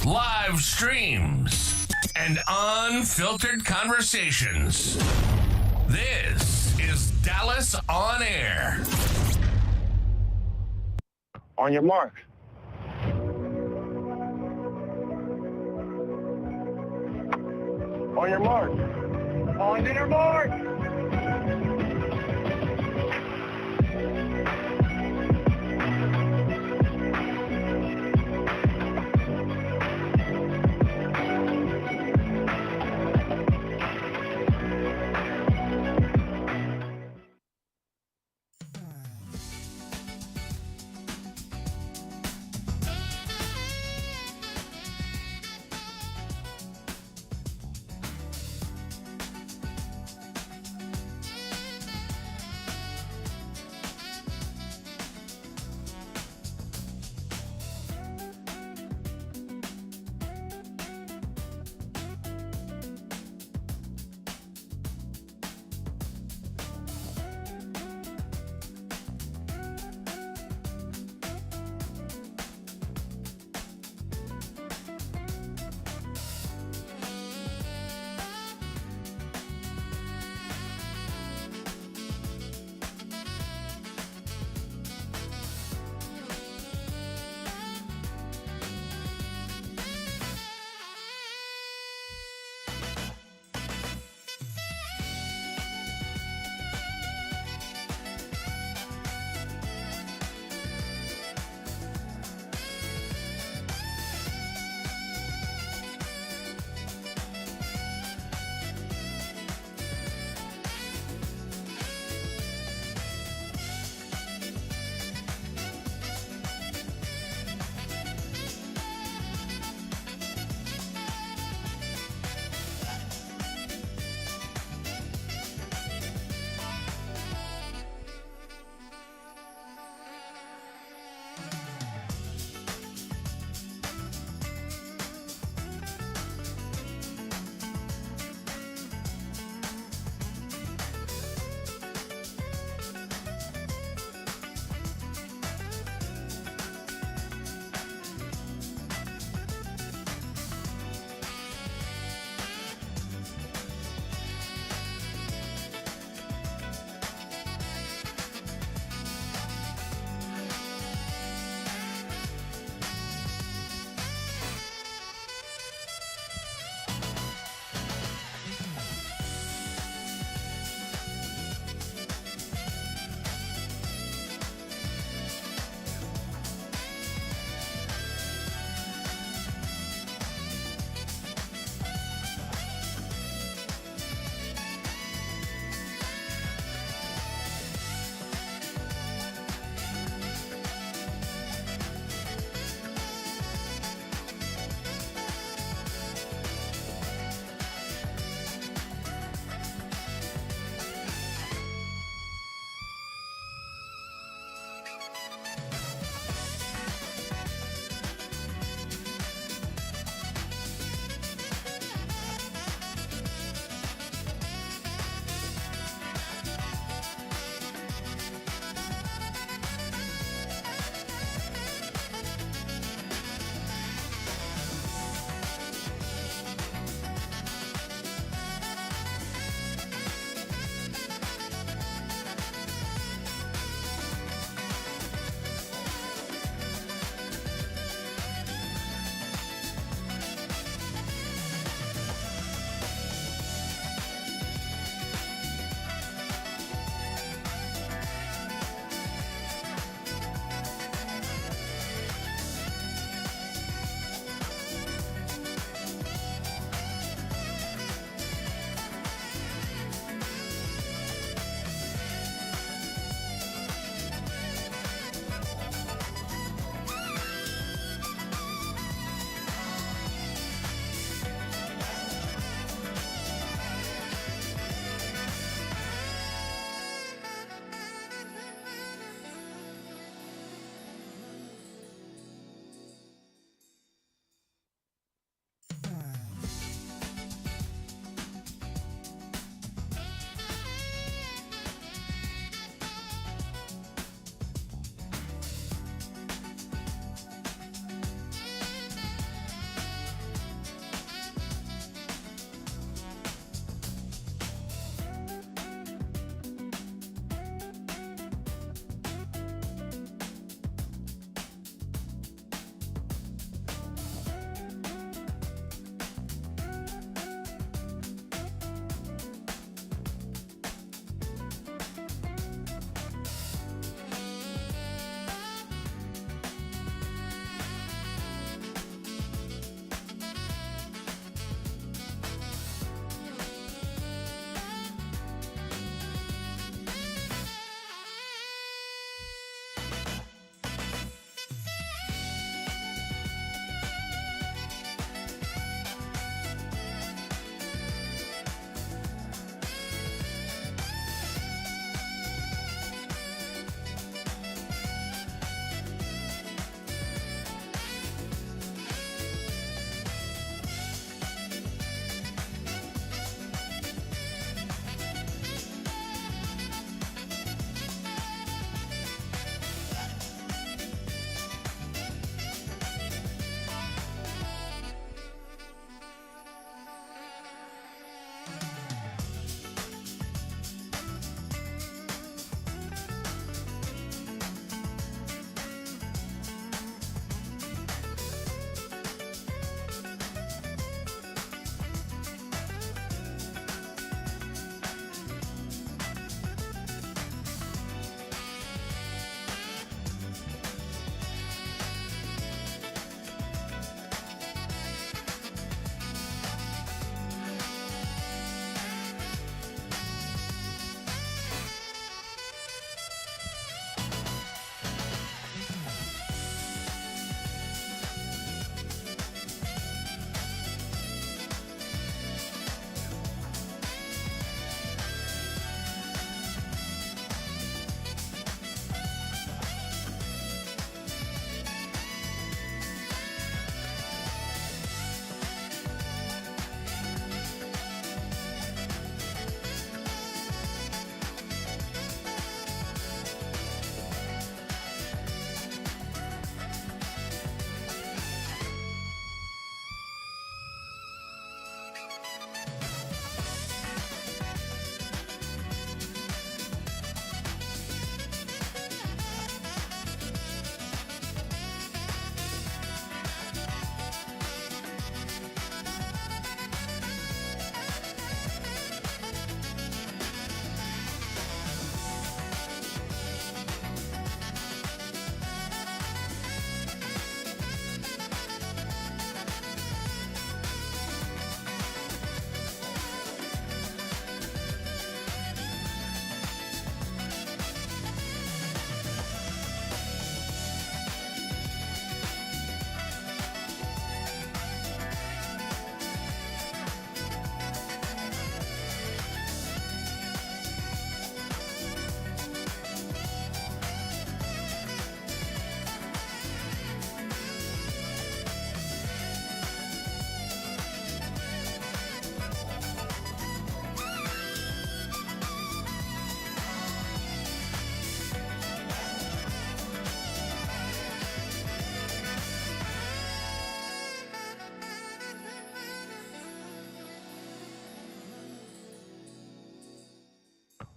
live streams, and unfiltered conversations. This is Dallas On Air. On your mark. On your mark. On your mark.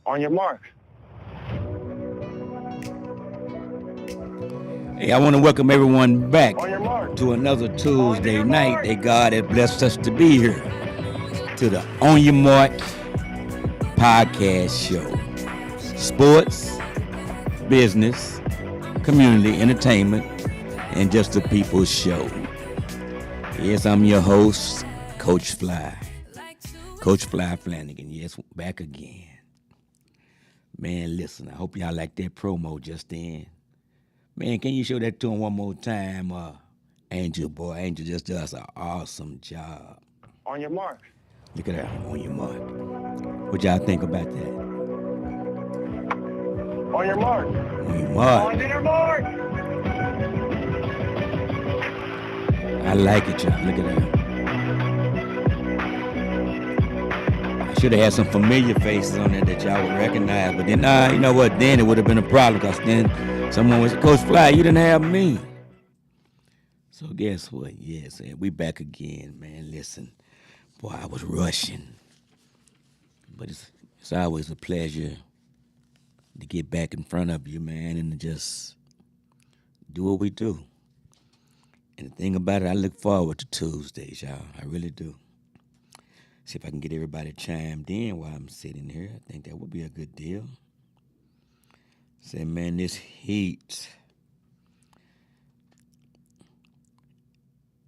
On your mark. Hey, I want to welcome everyone back On your mark. to another Tuesday your night mark. that God has blessed us to be here to the On Your Mark podcast show. Sports, business, community, entertainment, and just a people's show. Yes, I'm your host, Coach Fly. Coach Fly Flanagan, yes, back again. Man, listen, I hope y'all like that promo just then. Man, can you show that to him one more time? Angel just does an awesome job. On your mark. Look at that, on your mark. What y'all think about that? On your mark. On your mark. On your mark. I like it, y'all. Look at that. I should have had some familiar faces on there that y'all would recognize, but then, you know what? Then it would have been a problem because then someone was, Coach Fly, you didn't have me. So guess what? Yes, we back again, man. Listen, boy, I was rushing. But it's always a pleasure to get back in front of you, man, and to just do what we do. And the thing about it, I look forward to Tuesdays, y'all. I really do. See if I can get everybody chimed in while I'm sitting here. I think that would be a good deal. Say, man, this heat.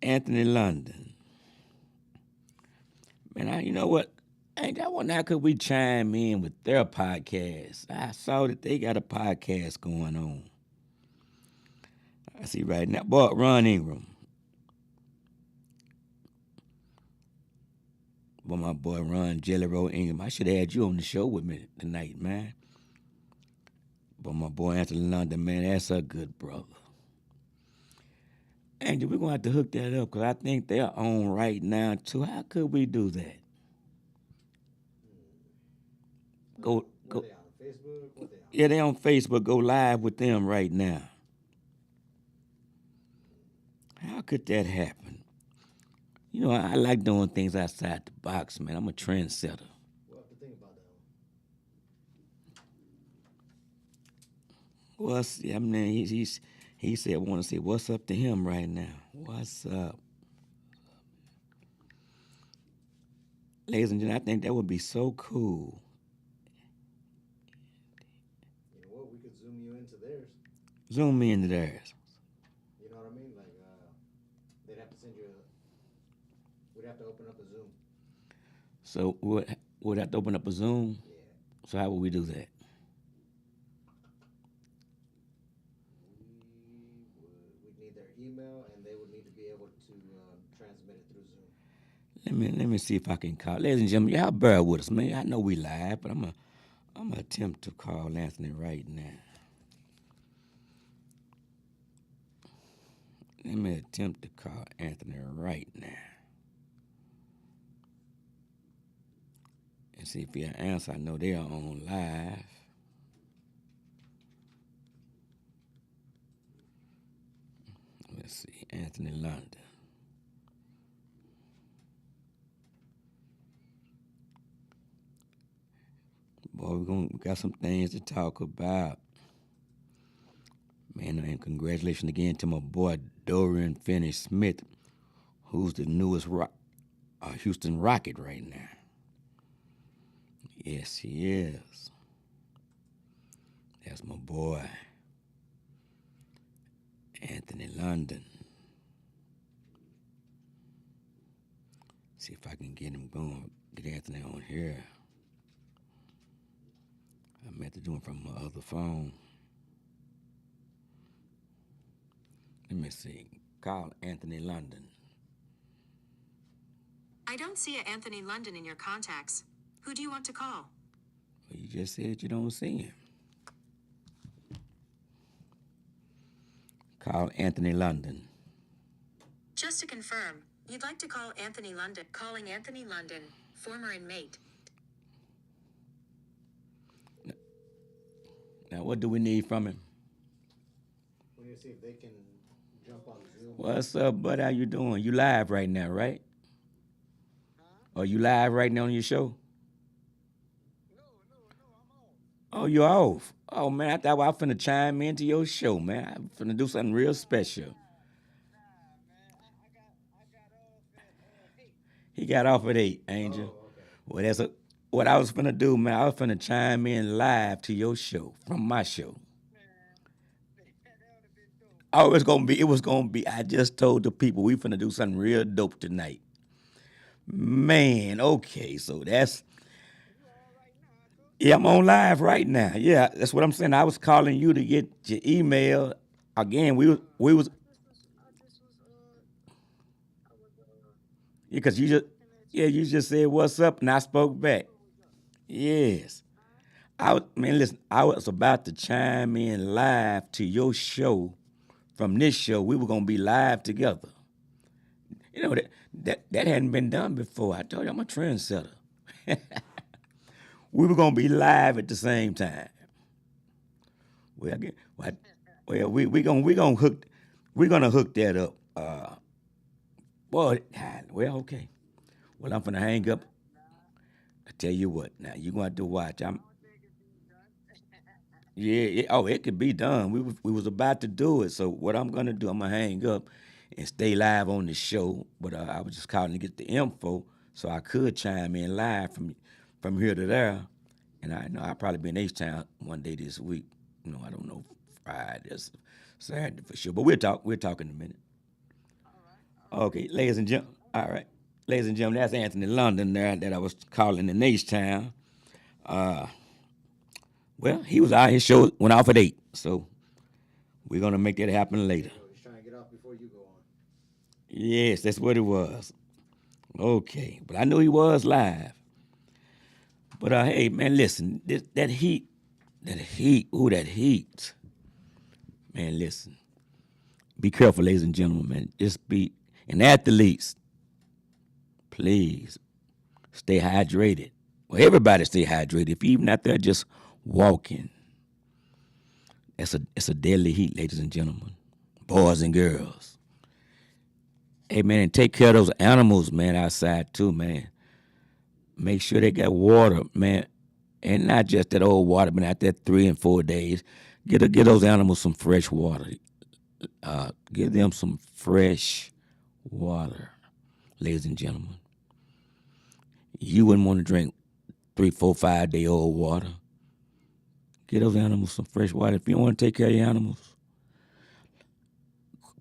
Anthony London. Man, you know what? Ain't that one how could we chime in with their podcast? I saw that they got a podcast going on. I see right now. Boy, Ron Ingram. Well, my boy Ron Jelly Roll Ingram. I should have had you on the show with me tonight, man. But my boy Anthony London, man, that's a good brother. Andy, we're going to have to hook that up because I think they're on right now, too. How could we do that? Go. They on Facebook? What they on? Yeah, they on Facebook. Go live with them right now. How could that happen? You know, I like doing things outside the box, man. I'm a trendsetter. We'll have to think about that one. Well, see, I mean, he said, I want to say, what's up to him right now? What's up? Ladies and gentlemen, I think that would be so cool. You know what? We could zoom you into theirs. Zoom me into theirs. You know what I mean? Like, they'd have to send you we'd have to open up a Zoom. So we'd have to open up a Zoom? Yeah. So how would we do that? We'd need their email, and they would need to be able to transmit it through Zoom. Let me see if I can call. Ladies and gentlemen, y'all bear with us, man. I know we live, but I'm gonna attempt to call Anthony right now. Let me attempt to call Anthony right now. And see if he'll answer. I know they are on live. Let's see, Anthony London. Boy, we got some things to talk about. Man, and congratulations again to my boy Dorian Finney-Smith, who's the newest Houston Rocket right now. Yes, he is. That's my boy, Anthony London. See if I can get him going, get Anthony on here. I meant to do it from my other phone. Let me see. Call Anthony London. I don't see a Anthony London in your contacts. Who do you want to call? Well, you just said you don't see him. Call Anthony London. Just to confirm, you'd like to call Anthony London. Calling Anthony London, former inmate. Now, what do we need from him? We need to see if they can jump on Zoom. What's up, bud? How you doing? You live right now, right? Are you live right now on your show? No, I'm on. Oh, you off? Oh man, I thought I was finna chime into your show, man. I'm finna do something real special. He got off at 8, Angel. Oh, okay. Well, what I was finna do, man. I was finna chime in live to your show from my show. Oh, it was gonna be. I just told the people we finna do something real dope tonight. Man, okay, so yeah, I'm on live right now. Yeah, that's what I'm saying. I was calling you to get your email. Again, we was because you just said what's up and I spoke back. Yes. Listen, I was about to chime in live to your show from this show. We were gonna be live together. You know that hadn't been done before. I told you I'm a trendsetter. We were gonna be live at the same time. Well, we're gonna hook that up. Well, okay. Well, I'm gonna hang up. I tell you what, now you're gonna have to watch. Oh, it could be done. We was about to do it. So what I'm gonna do, I'm gonna hang up and stay live on the show. But I was just calling to get the info so I could chime in live from here to there. And I know I'll probably be in H-Town one day this week. I don't know, Friday or Saturday for sure. But we'll talk in a minute. Okay, ladies and gentlemen. All right. Ladies and gentlemen, that's Anthony London there that I was calling in H-Town. Well, he was out. His show went off at 8. So we're going to make that happen later. So he's trying to get off before you go on. Yes, that's what it was. Okay, but I knew he was live. But hey, man, listen, that heat. Man, listen. Be careful, ladies and gentlemen, man. And athletes, please stay hydrated. Well, everybody stay hydrated. If you're even out there just walking, it's a deadly heat, ladies and gentlemen, boys and girls. Hey, man, and take care of those animals, man, outside too, man. Make sure they got water, man, and not just that old water, but out there 3 and 4 days. Get those animals some fresh water. Give them some fresh water, ladies and gentlemen. You wouldn't want to drink 3, 4, 5 day old water. Get those animals some fresh water. If you don't want to take care of your animals,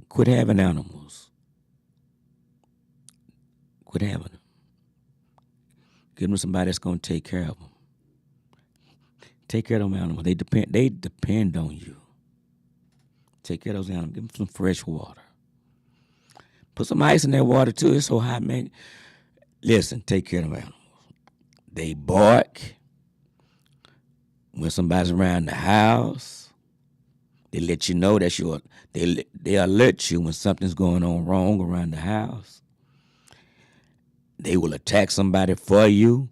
quit having animals. Quit having them. Give them somebody that's going to take care of them. Take care of them animals. They depend on you. Take care of those animals. Give them some fresh water. Put some ice in that water too. It's so hot, man. Listen, take care of them animals. They bark when somebody's around the house. They let you know that they alert you when something's going on wrong around the house. They will attack somebody for you.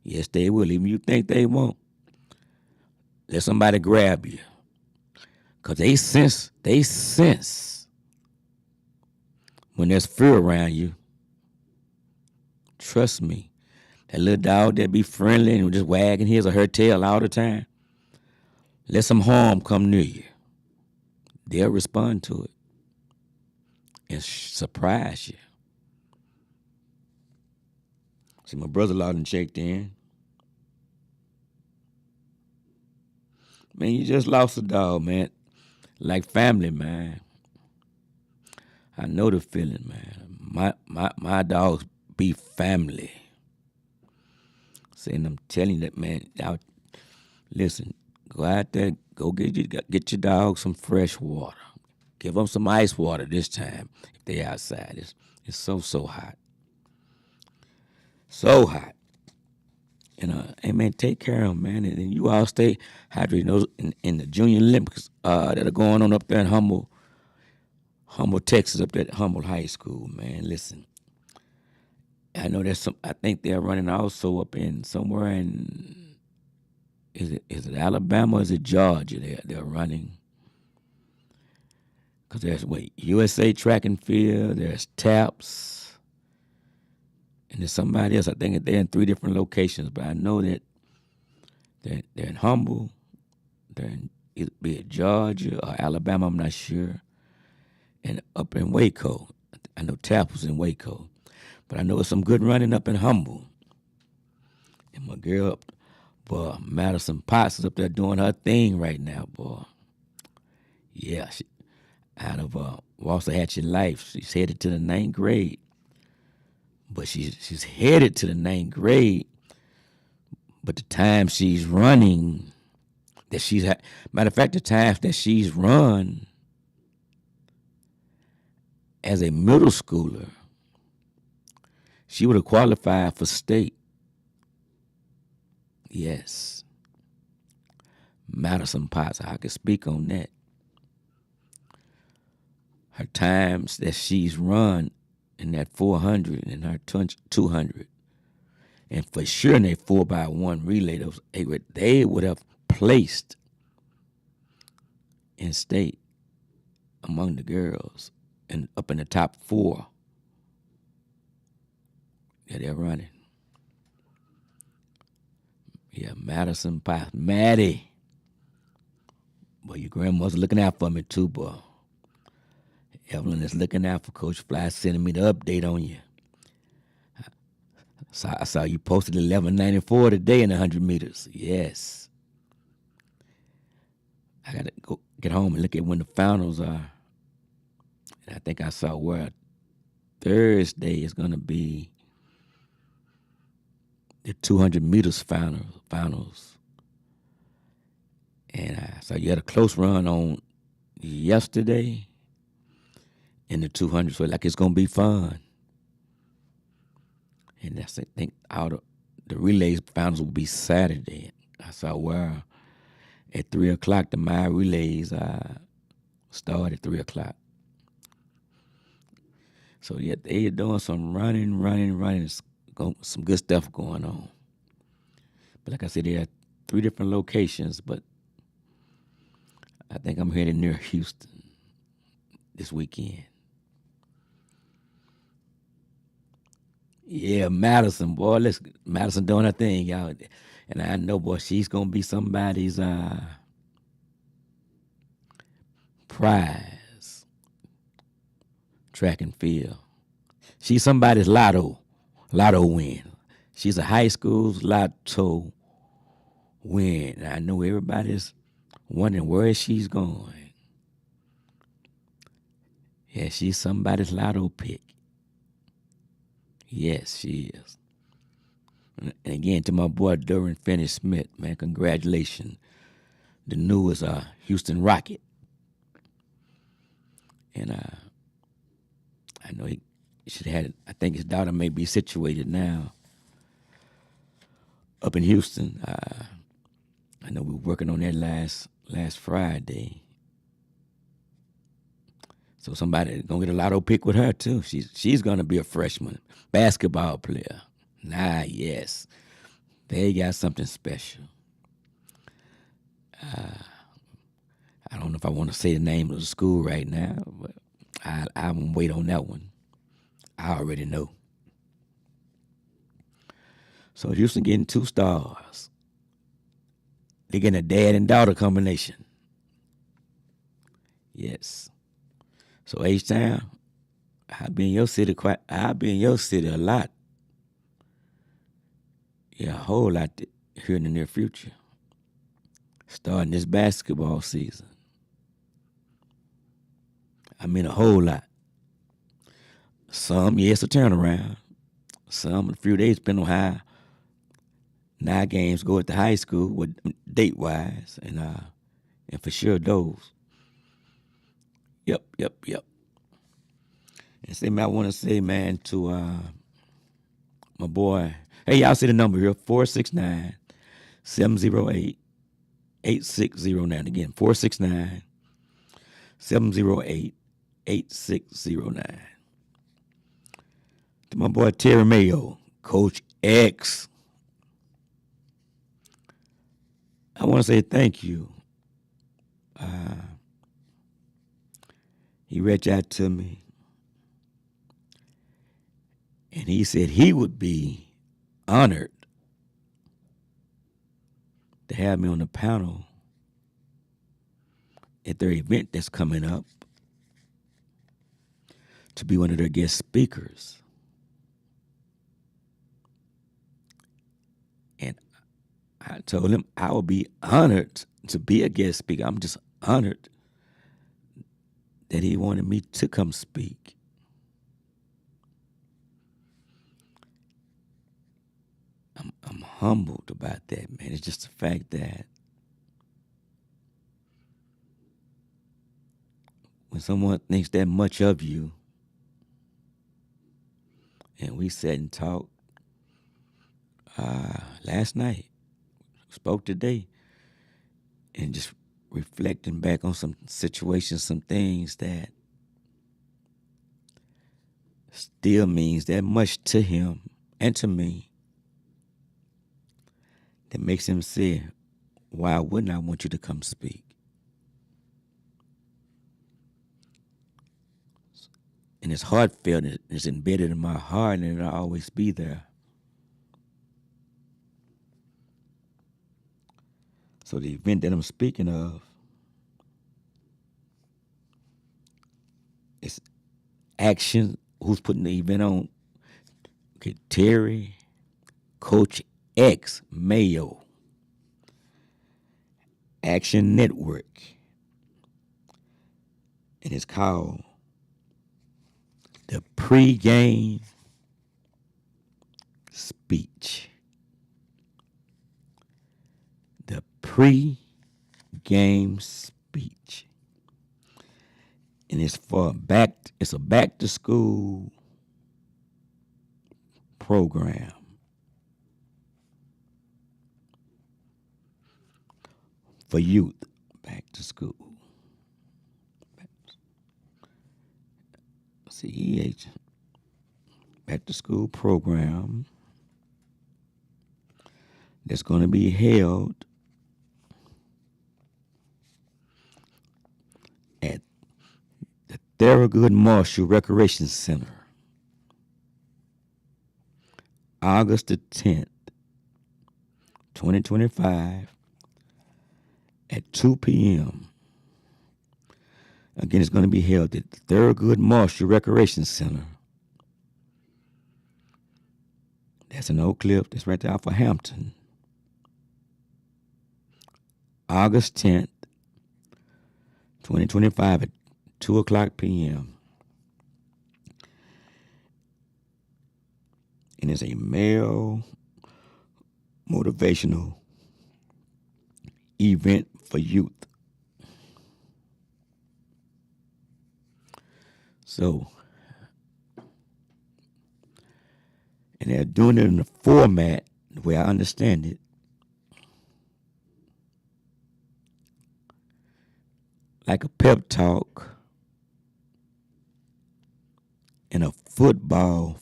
Yes, they will, even you think they won't. Let somebody grab you. Because they sense when there's fear around you. Trust me. That little dog that be friendly and just wagging his or her tail all the time, let some harm come near you. They'll respond to it and surprise you. See, my brother-in-law done checked in. Man, you just lost a dog, man. Like family, man. I know the feeling, man. My dogs be family. See, and I'm telling you that, man. Listen, go out there, go get your dog some fresh water. Give them some ice water this time if they outside. It's so hot. So hot. And hey man, take care of them, man. And you all stay hydrated. Those in the Junior Olympics that are going on up there in Humble, Texas, up there at Humble High School, man. Listen, I know I think they're running also up in somewhere in, is it Alabama or is it Georgia? They're running. Because there's USA Track and Field, there's TAPS. And there's somebody else, I think they're in 3 different locations, but I know that They're in Humble. They're in either be it Georgia or Alabama, I'm not sure. And up in Waco. I know Tapp was in Waco. But I know it's some good running up in Humble. And my girl, boy, Madison Potts is up there doing her thing right now, boy. Yeah, she, out of Waxahachie Life, she's headed to the 9th grade. But she's headed to the 9th grade. But the time she's running, matter of fact, the times that she's run as a middle schooler, she would have qualified for state. Yes. Madison Potts, I could speak on that. Her times that she's run in that 400 and her 200, and for sure in that 4x1 relay, they would have placed in state among the girls and up in the top 4 that they're running. Yeah, Madison Potts. Maddie. Boy, your grandmother's looking out for me too, boy. Evelyn is looking out for Coach Fly, sending me the update on you. I saw you posted 11:94 today in 100 meters. Yes. I got to go get home and look at when the finals are. And I think I saw where Thursday is going to be the 200 meters finals. And I saw you had a close run on yesterday in the 200, so like it's going to be fun. And I think out of the relays finals will be Saturday. I saw where at 3 o'clock the my relays start at 3 o'clock. So yeah, they're doing some running, some good stuff going on. But like I said, there are 3 different locations, but I think I'm headed near Houston this weekend. Yeah, Madison, boy, Madison doing her thing, y'all. And I know, boy, she's going to be somebody's prize, track and field. She's somebody's lotto win. She's a high school's lotto win. And I know everybody's wondering where she's going. Yeah, she's somebody's lotto pick. Yes, she is. And again, to my boy Duran Finney-Smith, man, congratulations. The newest Houston Rocket. And I know he should have had it. I think his daughter may be situated now up in Houston. I know we were working on that last Friday. So somebody gonna get a lotto pick with her too. She's gonna be a freshman basketball player. Yes, they got something special. I don't know if I want to say the name of the school right now, but I'm gonna wait on that one. I already know. So Houston getting 2 stars. They're getting a dad and daughter combination. Yes. So H-Town, I'll be in your city a lot. Yeah, a whole lot here in the near future. Starting this basketball season. I mean a whole lot. Some, yes, a turnaround. Some, a few days, depending on how 9 games go at the high school, with date-wise, and for sure those. Yep. And same I want to say, man, to my boy. Hey, y'all see the number here, 469-708-8609. Again, 469-708-8609. To my boy Terry Mayo, Coach X. I want to say thank you. He reached out to me, and he said he would be honored to have me on the panel at their event that's coming up to be one of their guest speakers. And I told him I would be honored to be a guest speaker. I'm just honored that he wanted me to come speak. I'm humbled about that, man. It's just the fact that when someone thinks that much of you, and we sat and talked last night, spoke today, and just reflecting back on some situations, some things that still means that much to him and to me, that makes him say, why wouldn't I want you to come speak? And it's heartfelt, and it's embedded in my heart, and it'll always be there. So the event that I'm speaking of is Action. Who's putting the event on? Okay, Terry, Coach X Mayo, Action Network, and it's called the Pre-Game Speech. The Pre-Game Speech. And it's a back to school program. For youth, back to school. CEH, back to school program that's going to be held at the Thurgood Marshall Recreation Center, August the 10th, 2025, at 2 p.m. Again, it's going to be held at the Thurgood Marshall Recreation Center. That's in Oak Cliff. That's right there off of Hampton. August 10th, 2025 at 2 o'clock p.m. And it's a male motivational event for youth. So, and they're doing it in the format, the way I understand it, like a pep talk in a football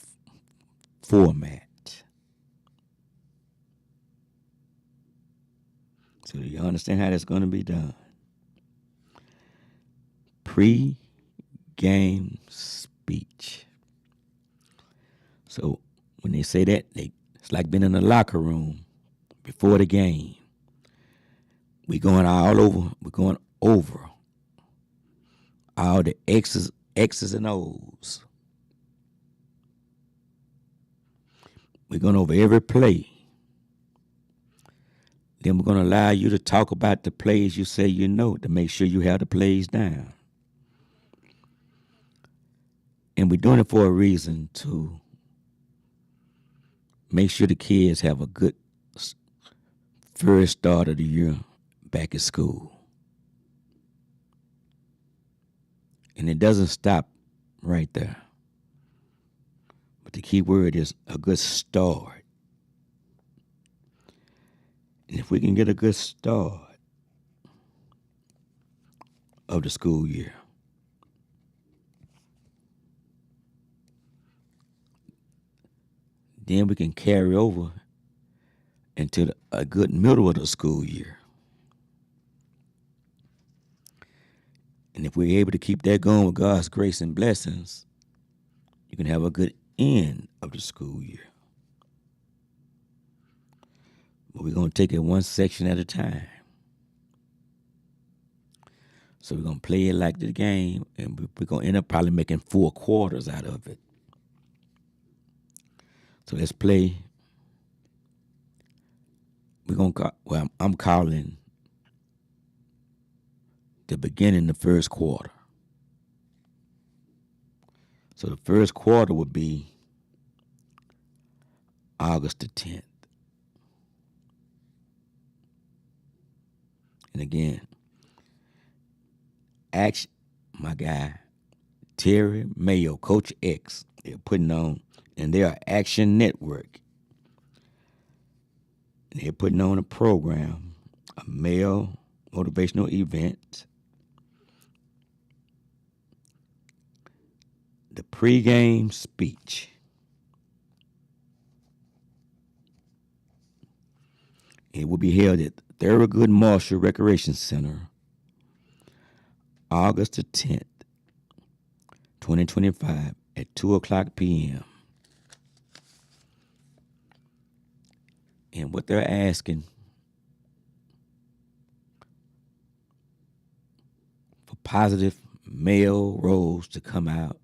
format. So you understand how that's going to be done? Pre-game speech. So when they say that, it's like being in the locker room before the game. We're going over all the X's and O's. We're going over every play. Then we're going to allow you to talk about the plays you say you know to make sure you have the plays down. And we're doing it for a reason, to make sure the kids have a good first start of the year back at school. And it doesn't stop right there. But the key word is a good start. And if we can get a good start of the school year, then we can carry over into a good middle of the school year. And if we're able to keep that going with God's grace and blessings, you can have a good end of the school year. But we're going to take it one section at a time. So we're going to play it like the game, and we're going to end up probably making 4 quarters out of it. So let's play. I'm calling the beginning of the first quarter. So the first quarter would be August the 10th. And again, action, my guy, Terry Mayo, Coach X, they're putting on, and they are Action Network. And they're putting on a program, a male motivational event. The pregame speech. It will be held at Thurgood Marshall Recreation Center, August the 10th, 2025 at 2 o'clock p.m. And what they're asking for positive male roles to come out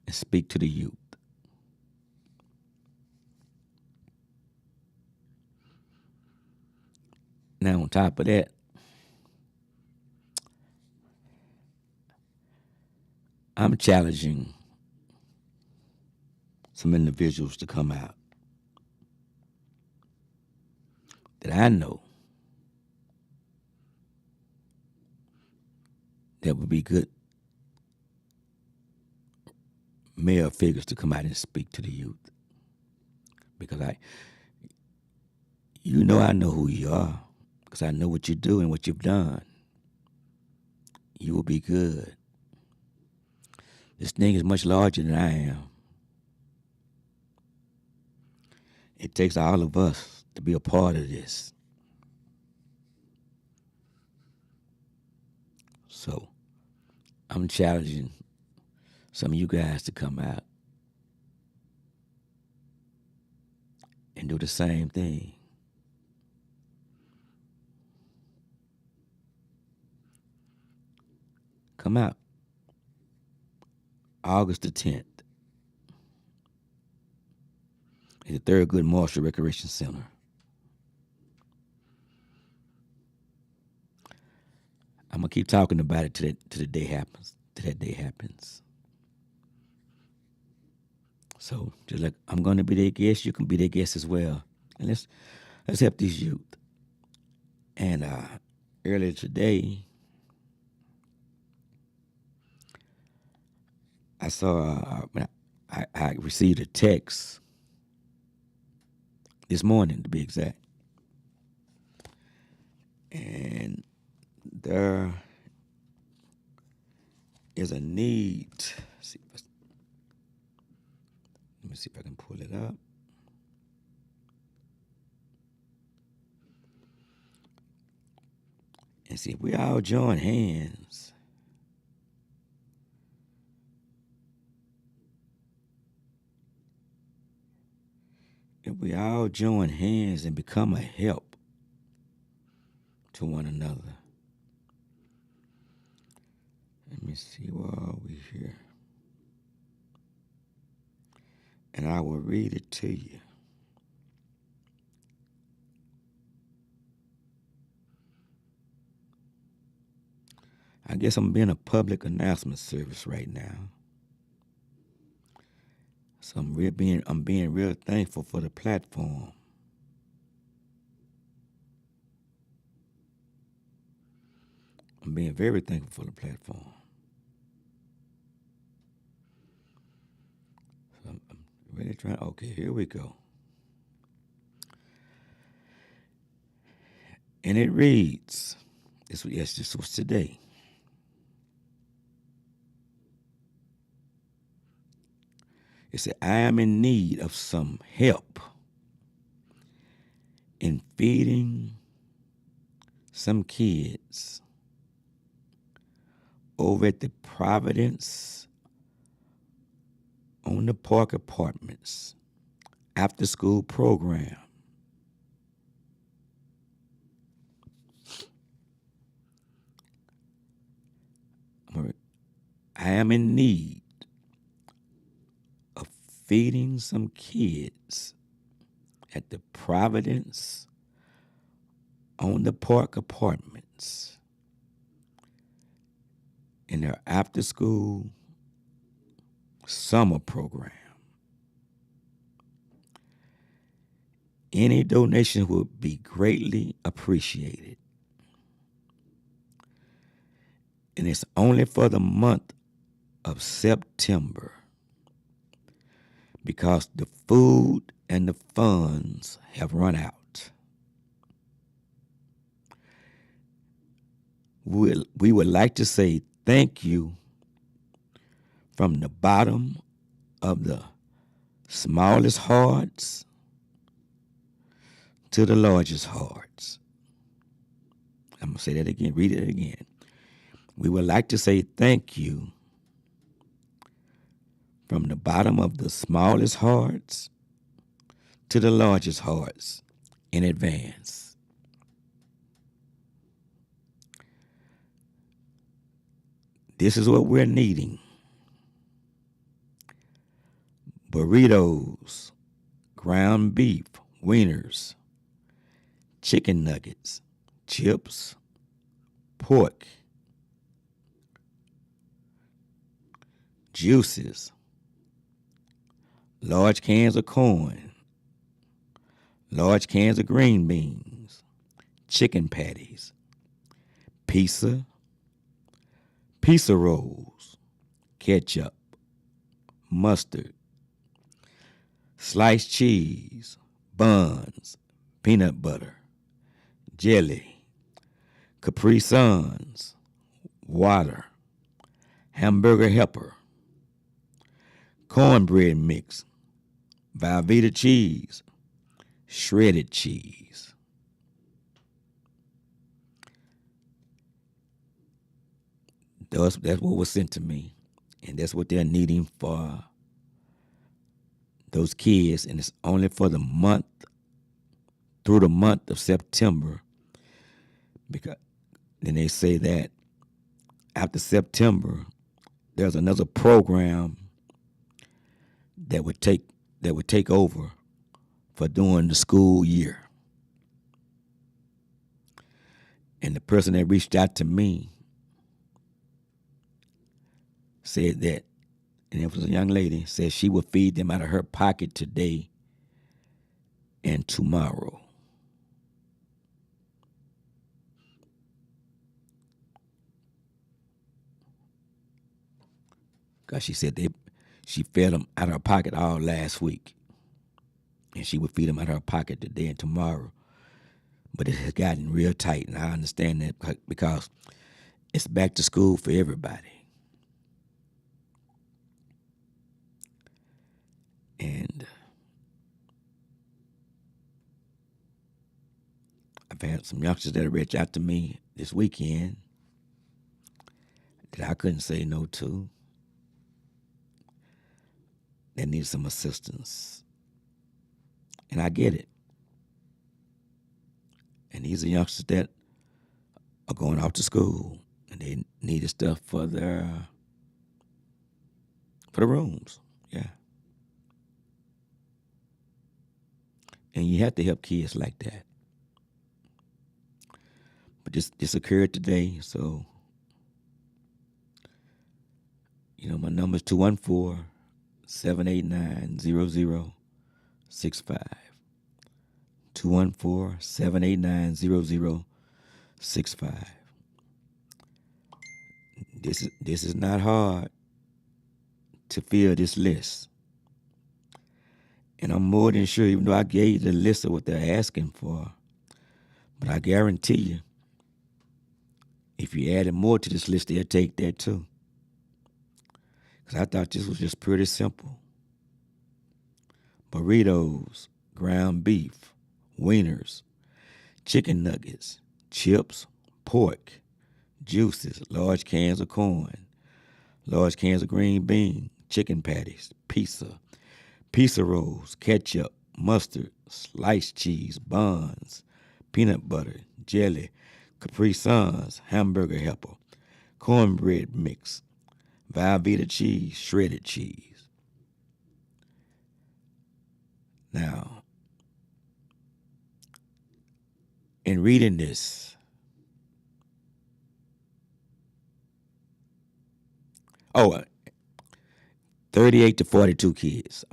and speak to the youth. Now, on top of that, I'm challenging some individuals to come out that I know that would be good male figures to come out and speak to the youth. Because I know who you are, because I know what you do and what you've done. You will be good. This thing is much larger than I am. It takes all of us to be a part of this. So I'm challenging some of you guys to come out and do the same thing. Come out. August the 10th at the Thurgood Marshall Recreation Center. I'm going to keep talking about it till that day happens. So just like I'm going to be their guest, you can be their guest as well. And let's help these youth. And earlier today, I saw, I received a text this morning, to be exact. And there is a need. Let me see if I can pull it up. And see if we all join hands. If we all join hands and become a help to one another. Let me see, where are we here? And I will read it to you. I guess I'm being a public announcement service right now. So I'm being real thankful for the platform. I'm being very thankful for the platform. So I'm really trying. Okay, here we go. And it reads, this was today. It said, I am in need of some help in feeding some kids over at the Providence on the Park Apartments. after-school program. I am in need of feeding some kids at the Providence on the Park Apartments in their after-school summer program. Any donation would be greatly appreciated. And it's only for the month of September because the food and the funds have run out. We would like to say thank you from the bottom of the smallest hearts to the largest hearts. I'm going to say that again, read it again. We would like to say thank you from the bottom of the smallest hearts to the largest hearts in advance. This is what we're needing. Burritos, ground beef, wieners, chicken nuggets, chips, pork, juices, large cans of corn, large cans of green beans, chicken patties, pizza rolls, ketchup, mustard, sliced cheese, buns, peanut butter, jelly, Capri Suns, water, hamburger helper, cornbread mix, Velveeta cheese, shredded cheese. That's what was sent to me, and that's what they're needing for those kids, and it's only for the month, through the month of September, because then they say that after September, there's another program that would take over for during the school year. And the person that reached out to me said that, and it was a young lady, said she would feed them out of her pocket today and tomorrow. Because she said she fed them out of her pocket all last week. And she would feed them out of her pocket today and tomorrow. But it has gotten real tight, and I understand that because it's back to school for everybody. And I've had some youngsters that have reached out to me this weekend that I couldn't say no to. They need some assistance. And I get it. And these are youngsters that are going off to school, and they needed stuff for the rooms. Yeah. And you have to help kids like that. But this occurred today, so my number is 214-789-0065. 214-789-0065. This is not hard to fill this list. And I'm more than sure, even though I gave you the list of what they're asking for, but I guarantee you, if you added more to this list, they'll take that too. Because I thought this was just pretty simple. Burritos, ground beef, wieners, chicken nuggets, chips, pork, juices, large cans of corn, large cans of green beans, chicken patties, pizza rolls, ketchup, mustard, sliced cheese, buns, peanut butter, jelly, Capri Suns, hamburger helper, cornbread mix, Velveeta cheese, shredded cheese. Now, in reading this, 38 to 42 kids.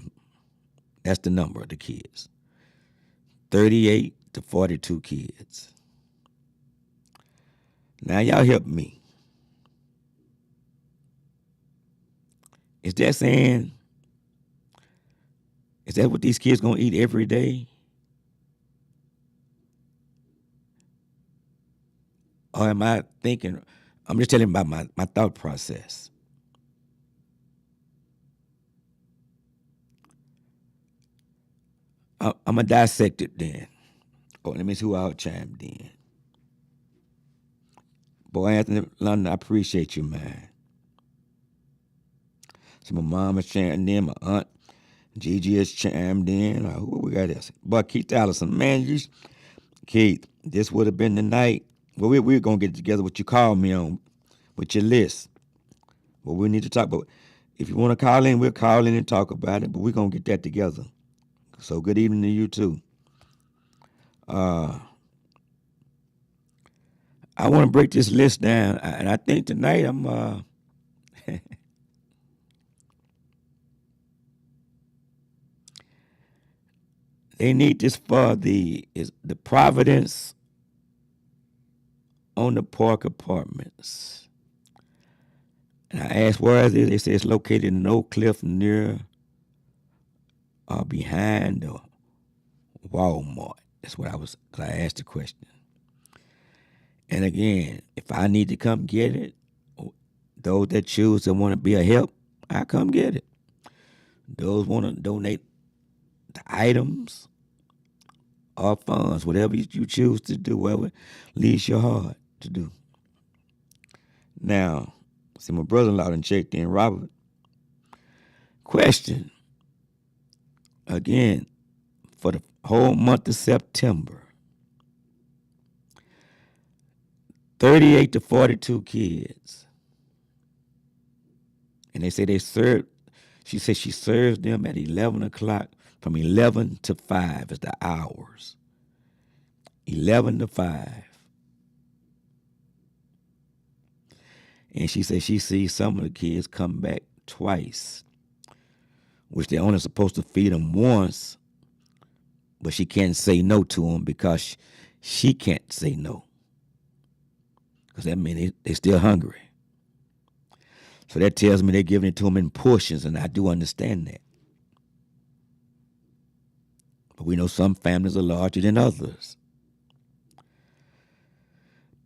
That's the number of the kids. 38 to 42 kids. Now, y'all help me. Is that saying, is that what these kids gonna eat every day? Or am I thinking, I'm just telling you about my thought process. I'm going to dissect it then. Oh, let me see who all chimed in. Boy, Anthony London, I appreciate you, man. See, my mom is chimed in, my aunt Gigi is chimed in. Who we got this? But Keith Allison, man, Keith, this would have been the night. Well, we're going to get together what you called me on with your list. Well, we need to talk about. If you want to call in, we'll call in and talk about it, but we're going to get that together. So good evening to you, too. I want to break this list down, and I think tonight I'm they need this for the Providence on the Park Apartments. And I asked where is it? They say it's located in Oak Cliff near behind the Walmart. That's what cause I asked the question. And again, if I need to come get it, those that choose to want to be a help, I come get it. Those want to donate the items or funds, whatever you choose to do, whatever leads your heart to do. Now, see, my brother-in-law done checked in, Robert. Question. Again, for the whole month of September, 38 to 42 kids. And they say she said she serves them at 11 o'clock, from 11 to 5 is the hours. 11 to 5. And she said she sees some of the kids come back twice, which they're only supposed to feed them once, but she can't say no to them because she can't say no. Because that means they're still hungry. So that tells me they're giving it to them in portions, and I do understand that. But we know some families are larger than others.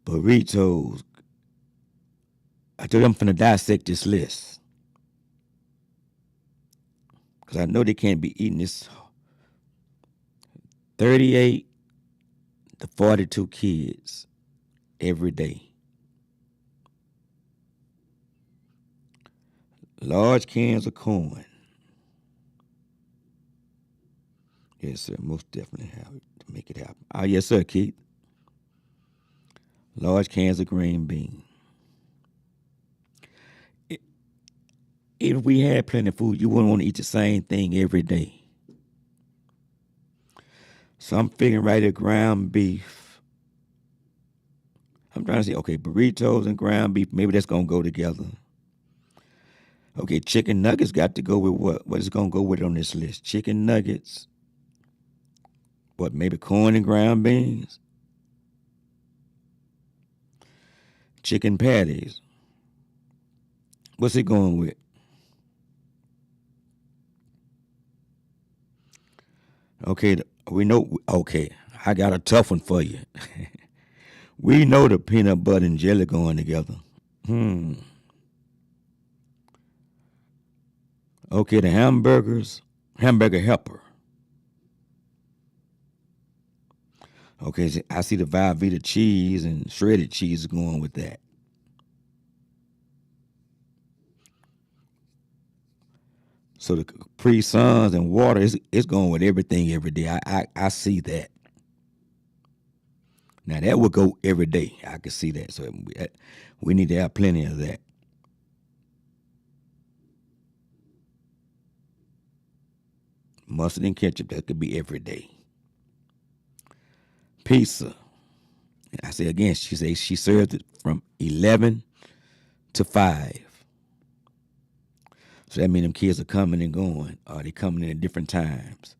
Burritos. I told them I'm finna dissect this list. Because I know they can't be eating this 38 to 42 kids every day. Large cans of corn. Yes, sir, most definitely have to make it happen. Oh, yes, sir, Keith. Large cans of green beans. If we had plenty of food, you wouldn't want to eat the same thing every day. So I'm figuring right at ground beef. I'm trying to say, okay, burritos and ground beef, maybe that's going to go together. Okay, chicken nuggets got to go with what? What is going to go with it on this list? Chicken nuggets. What, maybe corn and ground beans? Chicken patties. What's it going with? Okay, we know, okay, I got a tough one for you. We know the peanut butter and jelly going together. Okay, the hamburger helper. Okay, I see the Velveeta cheese and shredded cheese going with that. So the Capri Suns and water is going with everything every day. I see that. Now that would go every day. I can see that. So we need to have plenty of that. Mustard and ketchup, that could be every day. Pizza. I say again, she says she served it from 11 to 5. So that means them kids are coming and going. Or they coming in at different times.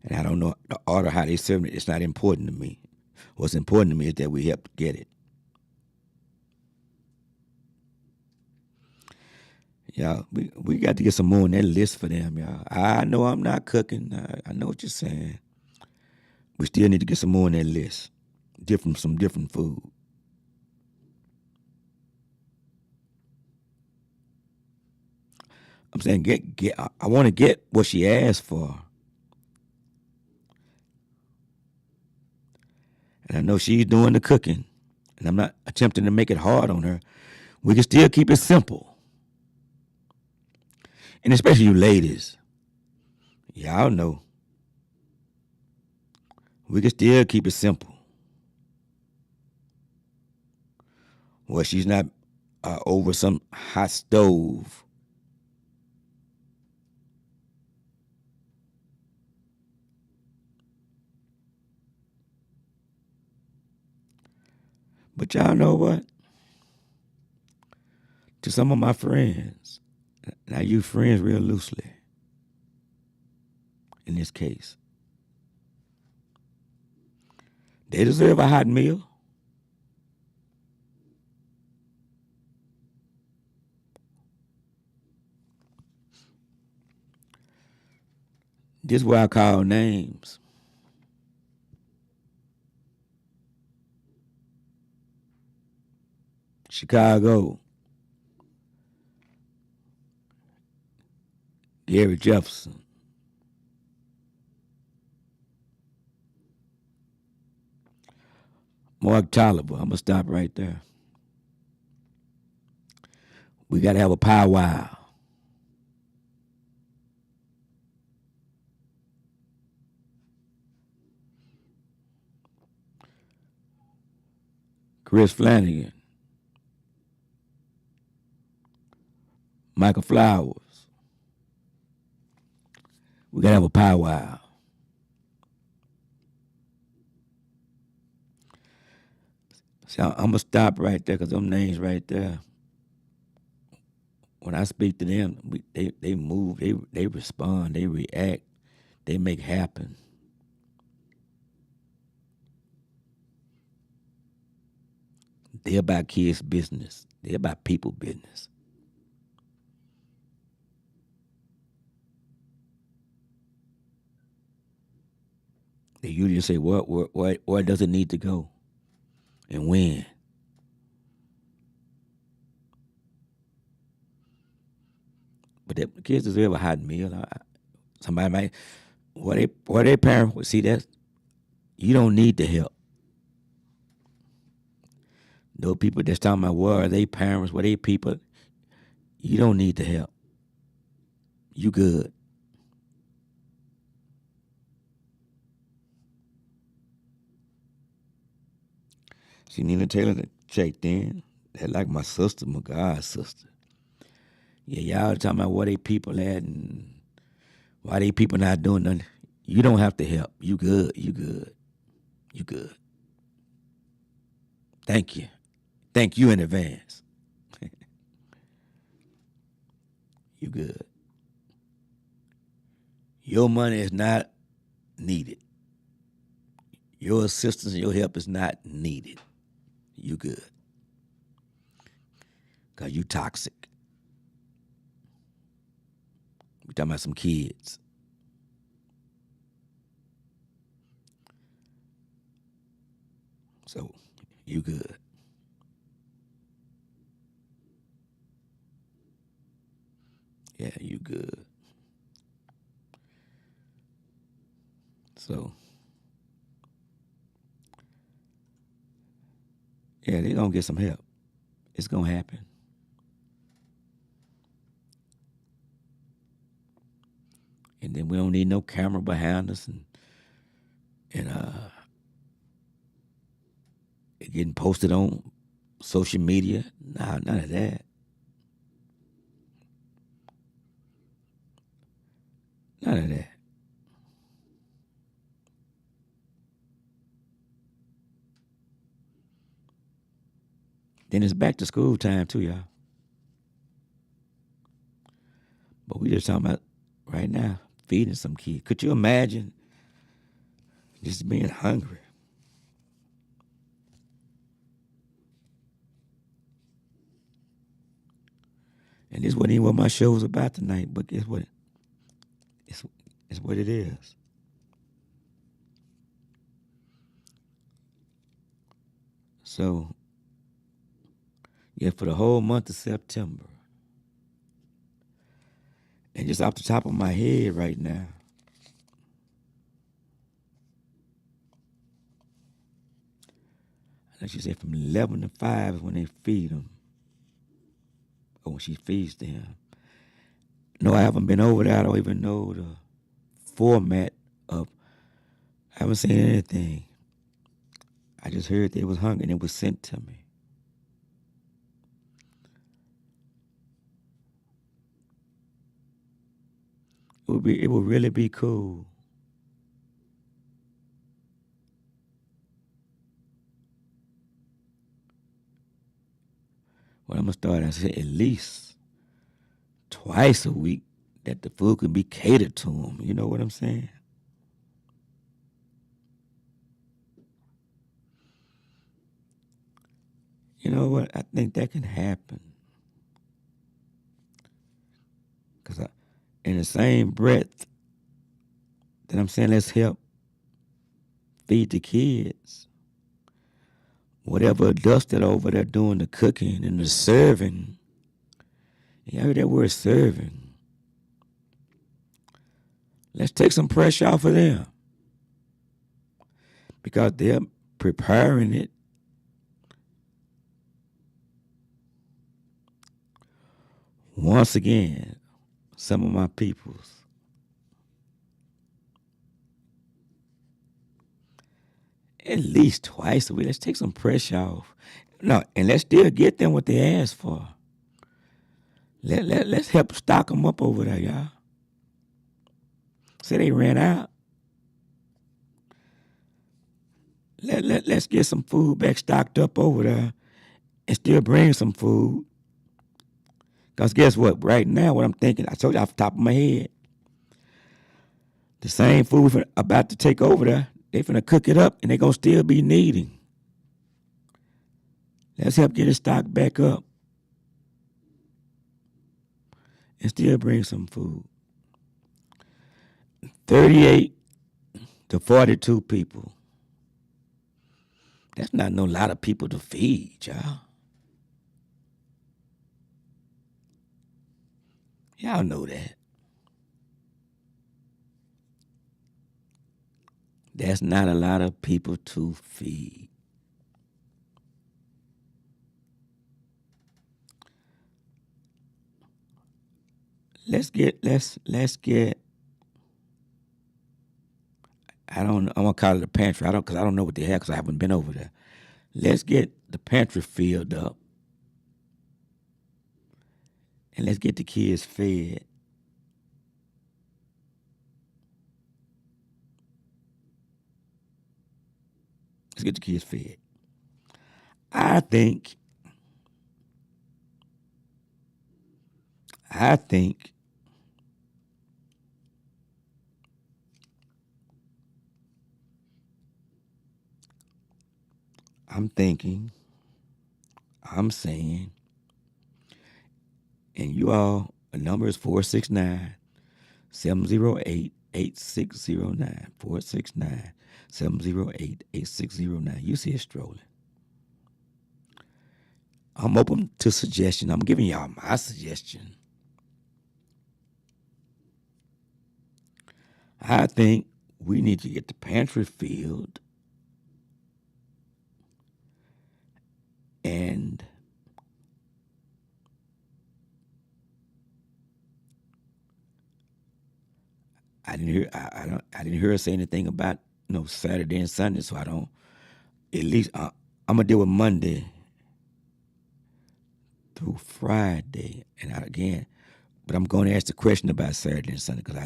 And I don't know the order how they serve it. It's not important to me. What's important to me is that we help get it. Y'all, we got to get some more on that list for them, y'all. I know I'm not cooking. I know what you're saying. We still need to get some more on that list. Some different food. I'm saying get. I want to get what she asked for. And I know she's doing the cooking. And I'm not attempting to make it hard on her. We can still keep it simple. And especially you ladies. Y'all know. We can still keep it simple. Well, she's not over some hot stove. But y'all know what? To some of my friends, and I use friends real loosely in this case, they deserve a hot meal. This is why I call names. Chicago. Gary Jefferson. Mark Tolliver. I'm going to stop right there. We got to have a powwow. Chris Flanagan. Michael Flowers. We got to have a powwow. See, I'm going to stop right there because them names right there, when I speak to them, they move, they respond, they react, they make happen. They're about kids' business. They're about people business. They usually say, where does it need to go? And when? But the kids deserve a hot meal. Somebody might, where they parents would see that, you don't need the help. Those people that's talking about where are they parents, where they people, you don't need the help. You good. See, Nina Taylor checked in. That like my sister, my God sister. Yeah, y'all talking about where they people at and why they people not doing nothing. You don't have to help. You good. You good. You good. Thank you. Thank you in advance. You good. Your money is not needed. Your assistance and your help is not needed. You good. Because you toxic. We talking about some kids. So, you good. Yeah, you good. So, yeah, they gonna get some help. It's gonna happen. And then we don't need no camera behind us and it getting posted on social media. Nah, none of that. None of that. Then it's back to school time too, y'all. But we just talking about right now feeding some kids. Could you imagine just being hungry? And this wasn't even what my show was about tonight, but guess what? It's what it is. So, yeah, for the whole month of September, and just off the top of my head right now, I think she said from 11 to 5 is when they feed them, or when she feeds them. No, I haven't been over there. I don't even know the format of, I haven't seen anything. I just heard they was hungry and it was sent to me. It would really be cool. Well, I'm gonna start. I say at least twice a week that the food could be catered to them. You know what I'm saying? You know what? I think that can happen. Because in the same breath that I'm saying, let's help feed the kids. Whatever adults that over there doing the cooking and the serving, you heard that word serving. Let's take some pressure off of them. Because they're preparing it. Once again, some of my peoples. At least twice a week. Let's take some pressure off. No, and let's still get them what they asked for. Let's help stock them up over there, y'all. Say they ran out. Let's get some food back stocked up over there and still bring some food. Because guess what? Right now, what I'm thinking, I told you off the top of my head, the same food we're about to take over there, they finna cook it up and they gonna still be needing. Let's help get it stocked back up and still bring some food. 38 to 42 people. That's not no lot of people to feed, y'all. Y'all know that. That's not a lot of people to feed. Let's get I'm gonna call it a pantry. Because I don't know what they have because I haven't been over there. Let's get the pantry filled up. And let's get the kids fed. Let's get the kids fed. I think I'm saying, and you all, the number is 469-708-8609. 469-708-8609. You see it strolling. I'm open to suggestion. I'm giving y'all my suggestion. I think we need to get the pantry filled and I didn't hear. I didn't hear her say anything about Saturday and Sunday. So I don't. At least I'm gonna deal with Monday through Friday, and again, but I'm going to ask the question about Saturday and Sunday because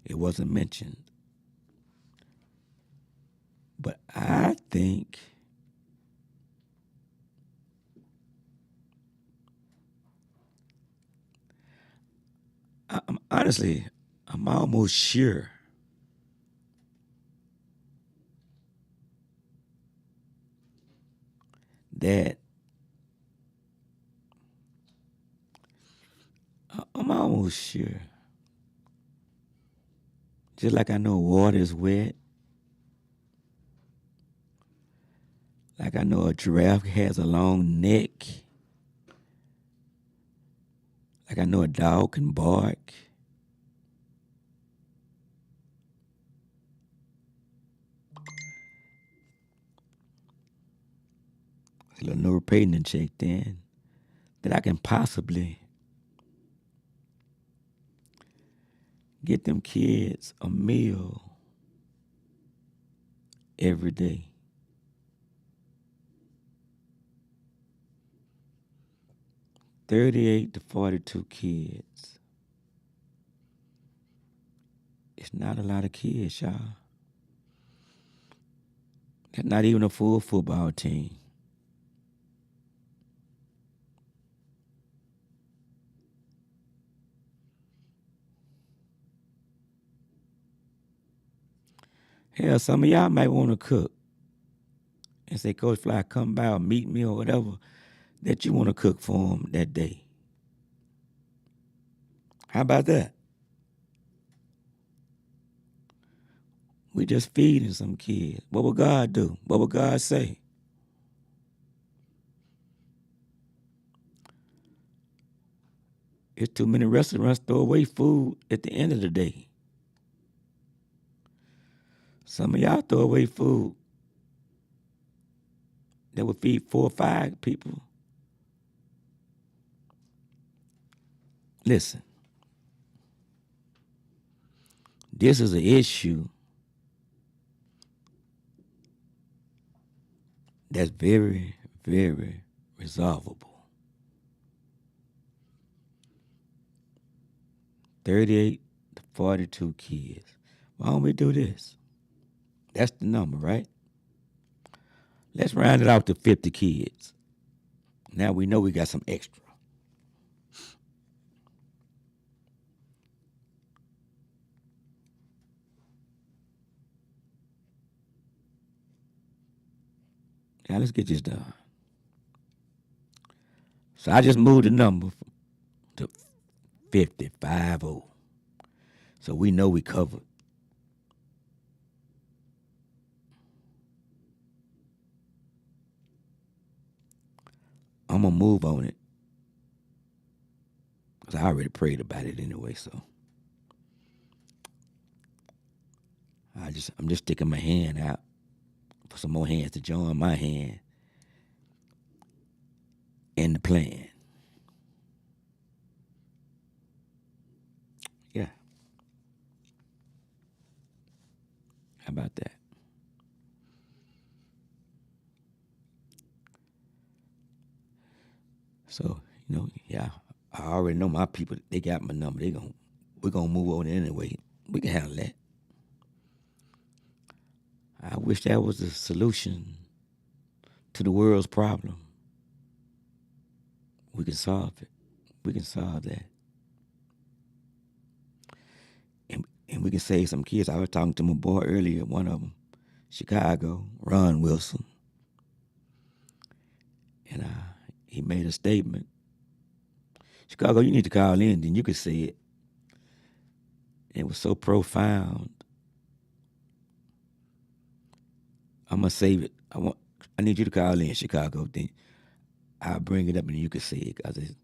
it wasn't mentioned. But I think I'm almost sure that I'm almost sure. Just like I know water is wet, like I know a giraffe has a long neck, like I know a dog can bark. A little Nora Payton checked in, that I can possibly get them kids a meal every day. 38 to 42 kids. It's not a lot of kids, y'all. That's not even a full football team. Hell, some of y'all might want to cook and say, Coach Fly, come by or meet me or whatever that you want to cook for them that day. How about that? We just feeding some kids. What would God do? What would God say? It's too many restaurants throw away food at the end of the day. Some of y'all throw away food that would feed 4 or 5 people. Listen, this is an issue that's very, very resolvable. 38 to 42 kids. Why don't we do this? That's the number, right? Let's round it out to 50 kids. Now we know we got some extra. Now let's get this done. So I just moved the number to 50. So we know we covered. I'm going to move on it because I already prayed about it anyway, so I'm just sticking my hand out for some more hands to join my hand in the plan. Yeah. How about that? So, yeah, I already know my people, they got my number. We're gonna move on anyway. We can handle that. I wish that was the solution to the world's problem. We can solve it. We can solve that. And we can save some kids. I was talking to my boy earlier, one of them, Chicago, Ron Wilson. And he made a statement. Chicago, you need to call in, then you could say it. And it was so profound. I'm gonna save it. I need you to call in, Chicago. Then I'll bring it up and you can say it because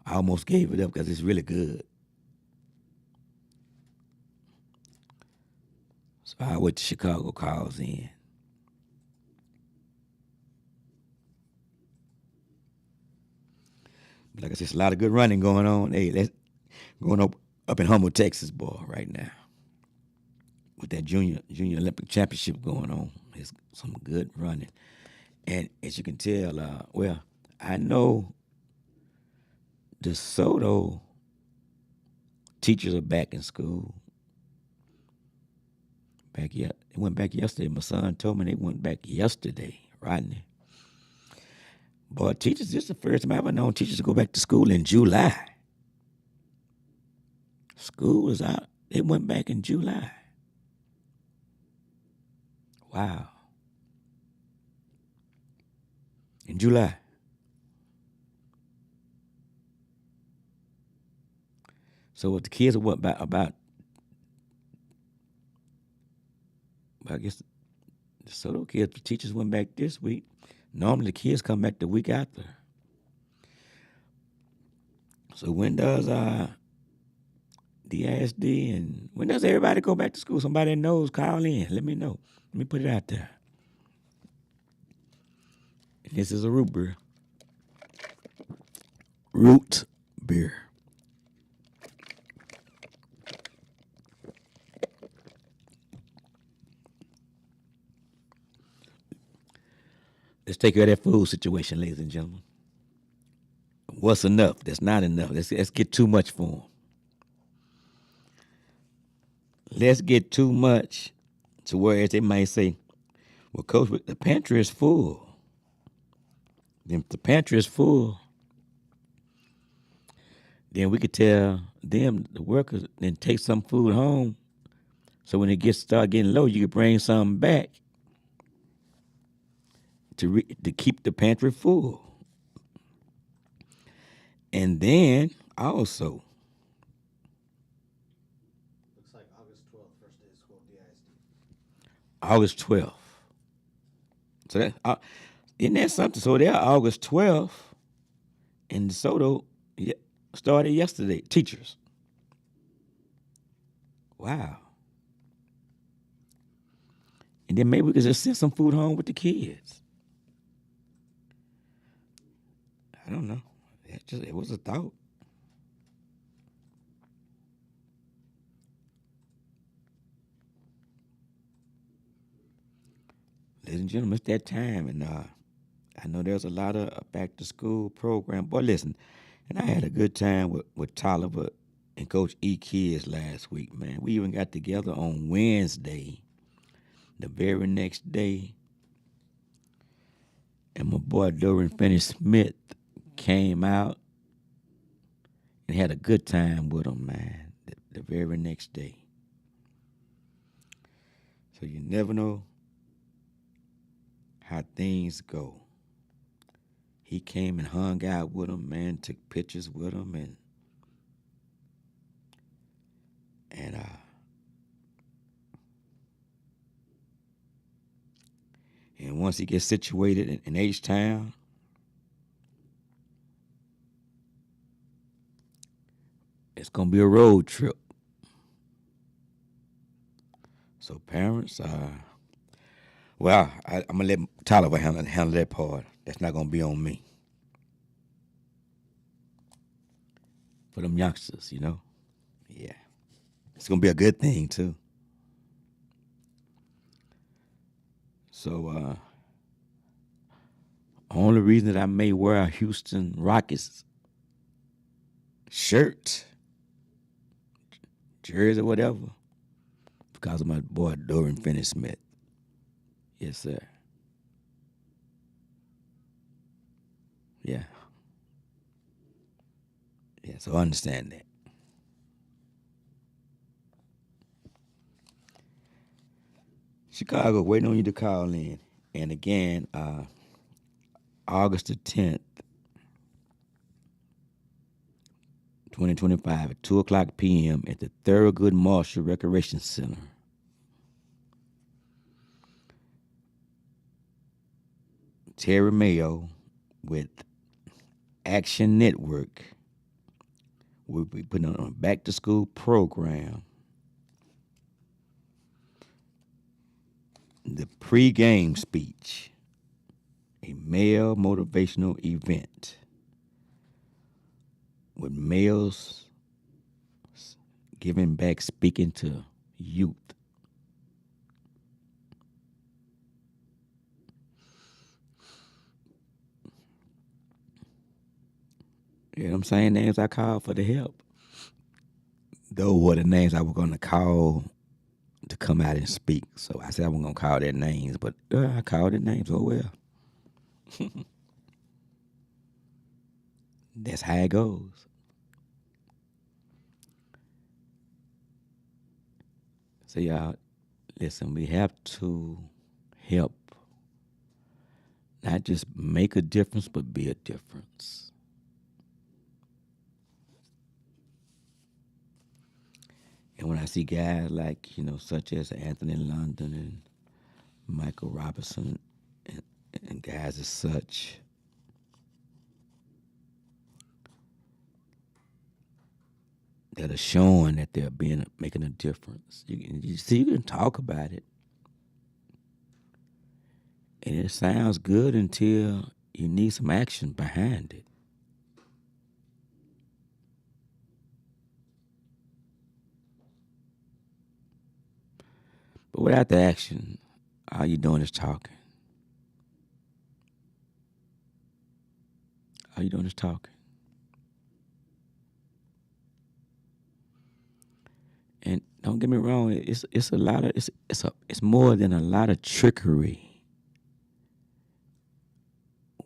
I almost gave it up because it's really good. So I'll wait till Chicago calls in. Like I said, it's a lot of good running going on. Hey, that's going up in Humble, Texas, boy, right now. with that junior Olympic championship going on. It's some good running. And as you can tell, I know DeSoto teachers are back in school. They went back yesterday. My son told me they went back yesterday, Rodney. Boy, teachers, this is the first time I've ever known teachers to go back to school in July. School was out. They went back in July. Wow. In July. So what the kids are about I guess the Soto kids, the teachers went back this week. Normally the kids come back the week after. So when does DISD and when does everybody go back to school? Somebody that knows, call in. Let me know. Let me put it out there. And this is a root beer. Root beer. Let's take care of that food situation, ladies and gentlemen. What's enough? That's not enough. Let's get too much for them. Let's get too much to where they might say, well, Coach, the pantry is full. If the pantry is full, then we could tell them, the workers, then take some food home. So when it start getting low, you could bring some back to keep the pantry full. And then also, Looks like August 12th, first day of school, DISD. August 12th. So that isn't that something? So they're August 12th, and DeSoto started yesterday. Teachers. Wow. And then maybe we could just send some food home with the kids. I don't know. It was a thought. Ladies and gentlemen, it's that time, and I know there's a lot of back to school program. Boy, listen, and I had a good time with Tolliver and Coach E. Kids last week, man. We even got together on Wednesday, the very next day, and my boy Dorian Finney-Smith came out and had a good time with him, man, the very next day. So you never know how things go. He came and hung out with him, man, took pictures with him, and once he gets situated in H-Town, it's going to be a road trip. So parents, I'm going to let Tolliver handle that part. That's not going to be on me. For them youngsters, you know? Yeah. It's going to be a good thing, too. So, only reason that I may wear a Houston Rockets shirt, jersey, or whatever, because of my boy Dorian Finney-Smith. Yes, sir. Yeah. Yeah, so I understand that. Chicago, waiting on you to call in. And again, August the 10th, 2025 at 2 o'clock p.m. at the Thurgood Marshall Recreation Center. Terry Mayo with Action Network will be putting on a back-to-school program. The pre-game speech, a male motivational event with males giving back, speaking to youth You know what I'm saying? Names I called for the help. Those were the names I was going to call to come out and speak. So I said I wasn't going to call their names, but I called their names. Oh, well. That's how it goes. So, y'all, listen, we have to help not just make a difference, but be a difference. And when I see guys like, such as Anthony London and Michael Robinson and guys as such, that are showing that they're making a difference. You can talk about it. And it sounds good until you need some action behind it. But without the action, all you're doing is talking. All you're doing is talking. And don't get me wrong, it's a lot of it's more than a lot of trickery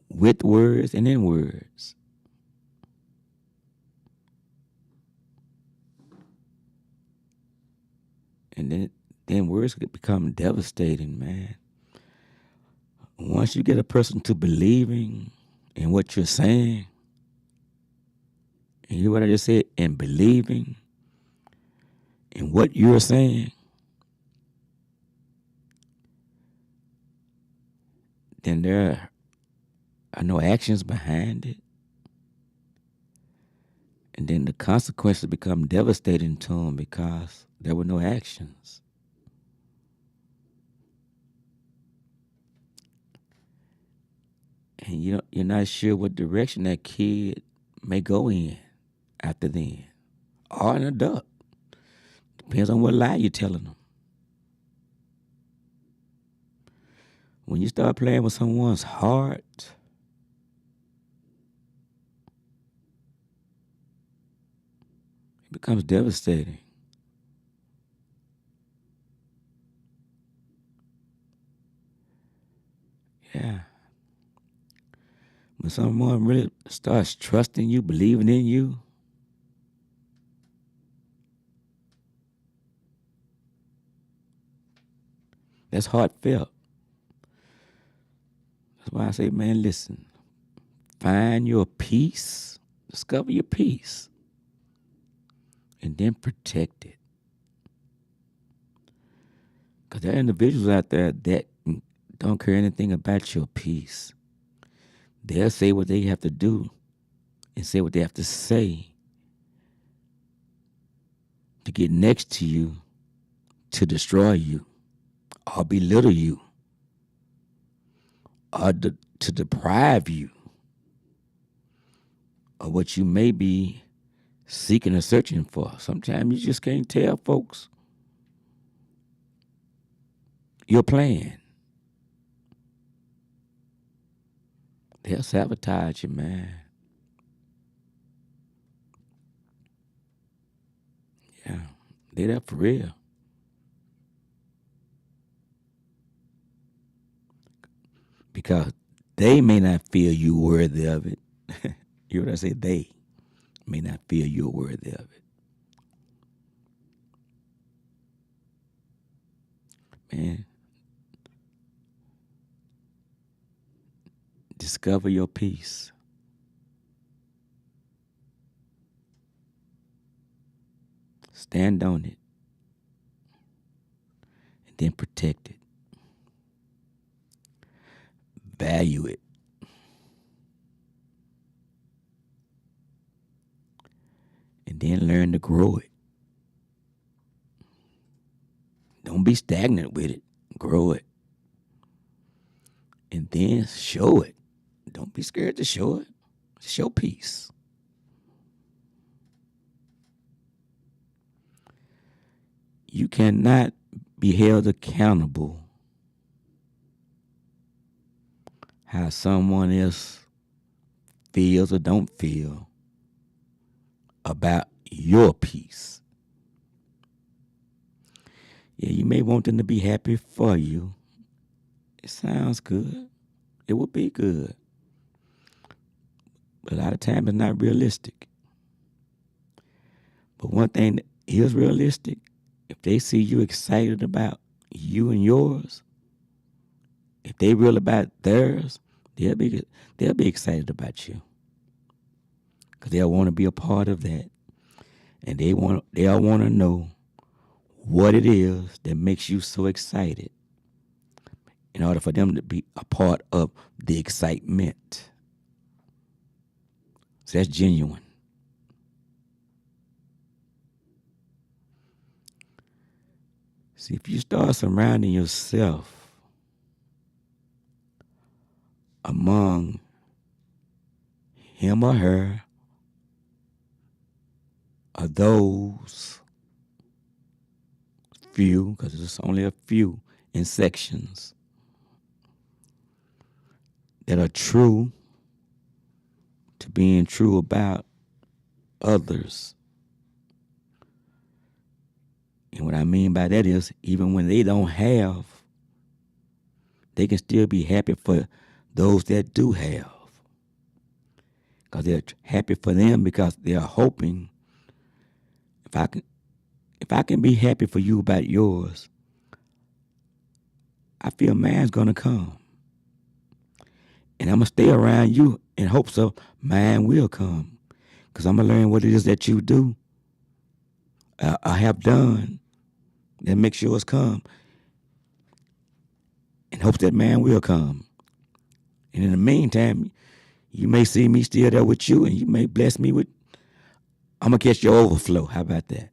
with words and in words. And then words could become devastating, man. Once you get a person to believing in what you're saying, and you hear what I just said, and believing in what you're saying, then there are no actions behind it. And then the consequences become devastating to them because there were no actions. And you're not sure what direction that kid may go in after then. Or an adult. Depends on what lie you're telling them. When you start playing with someone's heart, it becomes devastating. Yeah. When someone really starts trusting you, believing in you, that's heartfelt. That's why I say, man, listen, find your peace, discover your peace, and then protect it. Because there are individuals out there that don't care anything about your peace. They'll say what they have to do and say what they have to say to get next to you, to destroy you, or belittle you, or to deprive you of what you may be seeking or searching for. Sometimes you just can't tell folks your plan. They'll sabotage you, man. Yeah, they're there for real. Because they may not feel you worthy of it. You hear what I say? They may not feel you're worthy of it. Man, discover your peace. Stand on it. And then protect it. Value it. And then learn to grow it. Don't be stagnant with it. Grow it. And then show it. Don't be scared to show it. Show peace. You cannot be held accountable how someone else feels or don't feel about your peace. Yeah, you may want them to be happy for you. It sounds good. It would be good. But a lot of times it's not realistic. But one thing that is realistic, if they see you excited about you and yours, if they real about theirs, they'll be excited about you. Because they'll want to be a part of that. And they'll want to know what it is that makes you so excited in order for them to be a part of the excitement. So that's genuine. See, if you start surrounding yourself among him or her or those few, because it's only a few in sections, that are true to being true about others. And what I mean by that is, even when they don't have, they can still be happy for those that do have. Because they're happy for them because they are hoping, if I can be happy for you about yours, I feel mine's gonna come. And I'm gonna stay around you in hopes of mine will come. Because I'm gonna learn what it is that you do, I have done, that makes yours come, in hopes that mine will come. And in the meantime, you may see me still there with you, and you may bless me with, I'm gonna catch your overflow. How about that?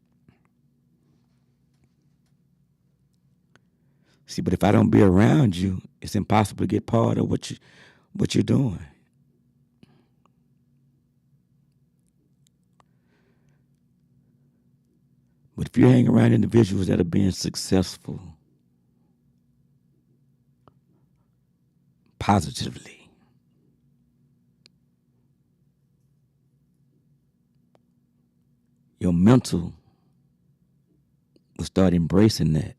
See, but if I don't be around you, it's impossible to get part of what you're doing. But if you hang around individuals that are being successful positively, your mental will start embracing that.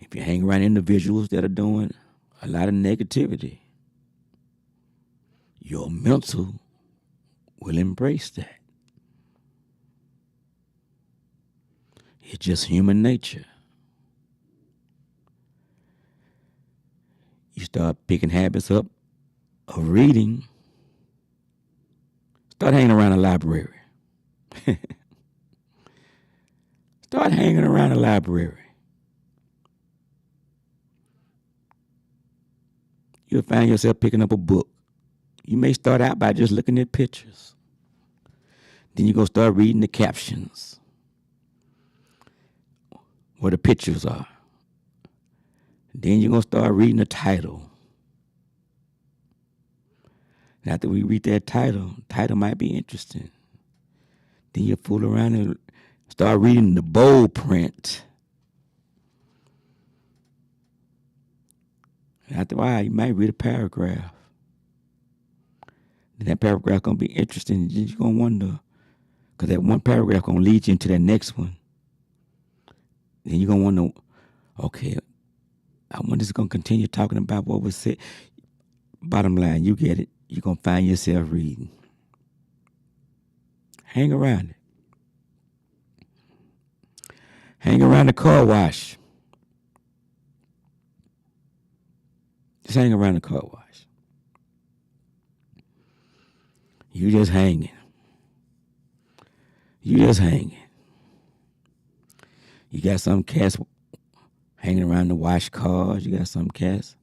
If you hang around individuals that are doing a lot of negativity, your mental will embrace that. It's just human nature. You start picking habits up of reading. Start hanging around a library. Start hanging around a library. You'll find yourself picking up a book. You may start out by just looking at pictures. Then you're going to start reading the captions, where the pictures are. Then you're going to start reading the title. And after we read that title might be interesting. Then you fool around and start reading the bold print. And after a while, you might read a paragraph. Then that paragraph going to be interesting. Then you're going to wonder, because that one paragraph going to lead you into that next one. Then you're going to wonder, okay, I wonder if it's going to continue talking about what was said. Bottom line, you get it. You're going to find yourself reading. Hang around it. Hang around the car wash. Just hang around the car wash. You just hanging. You just hanging. You got some cats hanging around the wash cars. You got some cats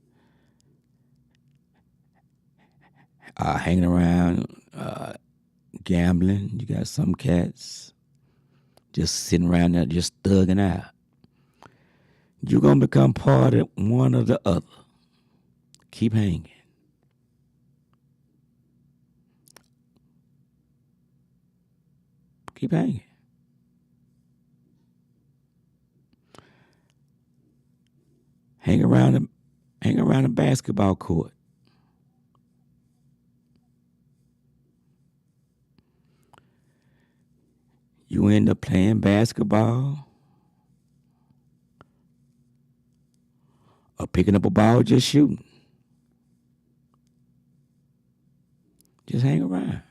hanging around gambling. You got some cats just sitting around there just thugging out. You're going to become part of one or the other. Keep hanging. Keep hanging. Hang around the basketball court. You end up playing basketball or picking up a ball, just shooting. Just hang around.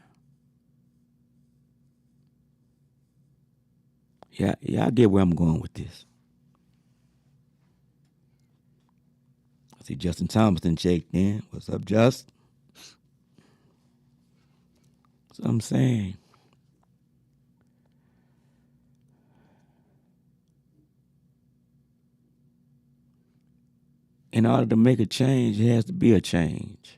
Yeah, I get where I'm going with this. I see Justin Thompson shake in. What's up, Just? That's what I'm saying. In order to make a change, it has to be a change.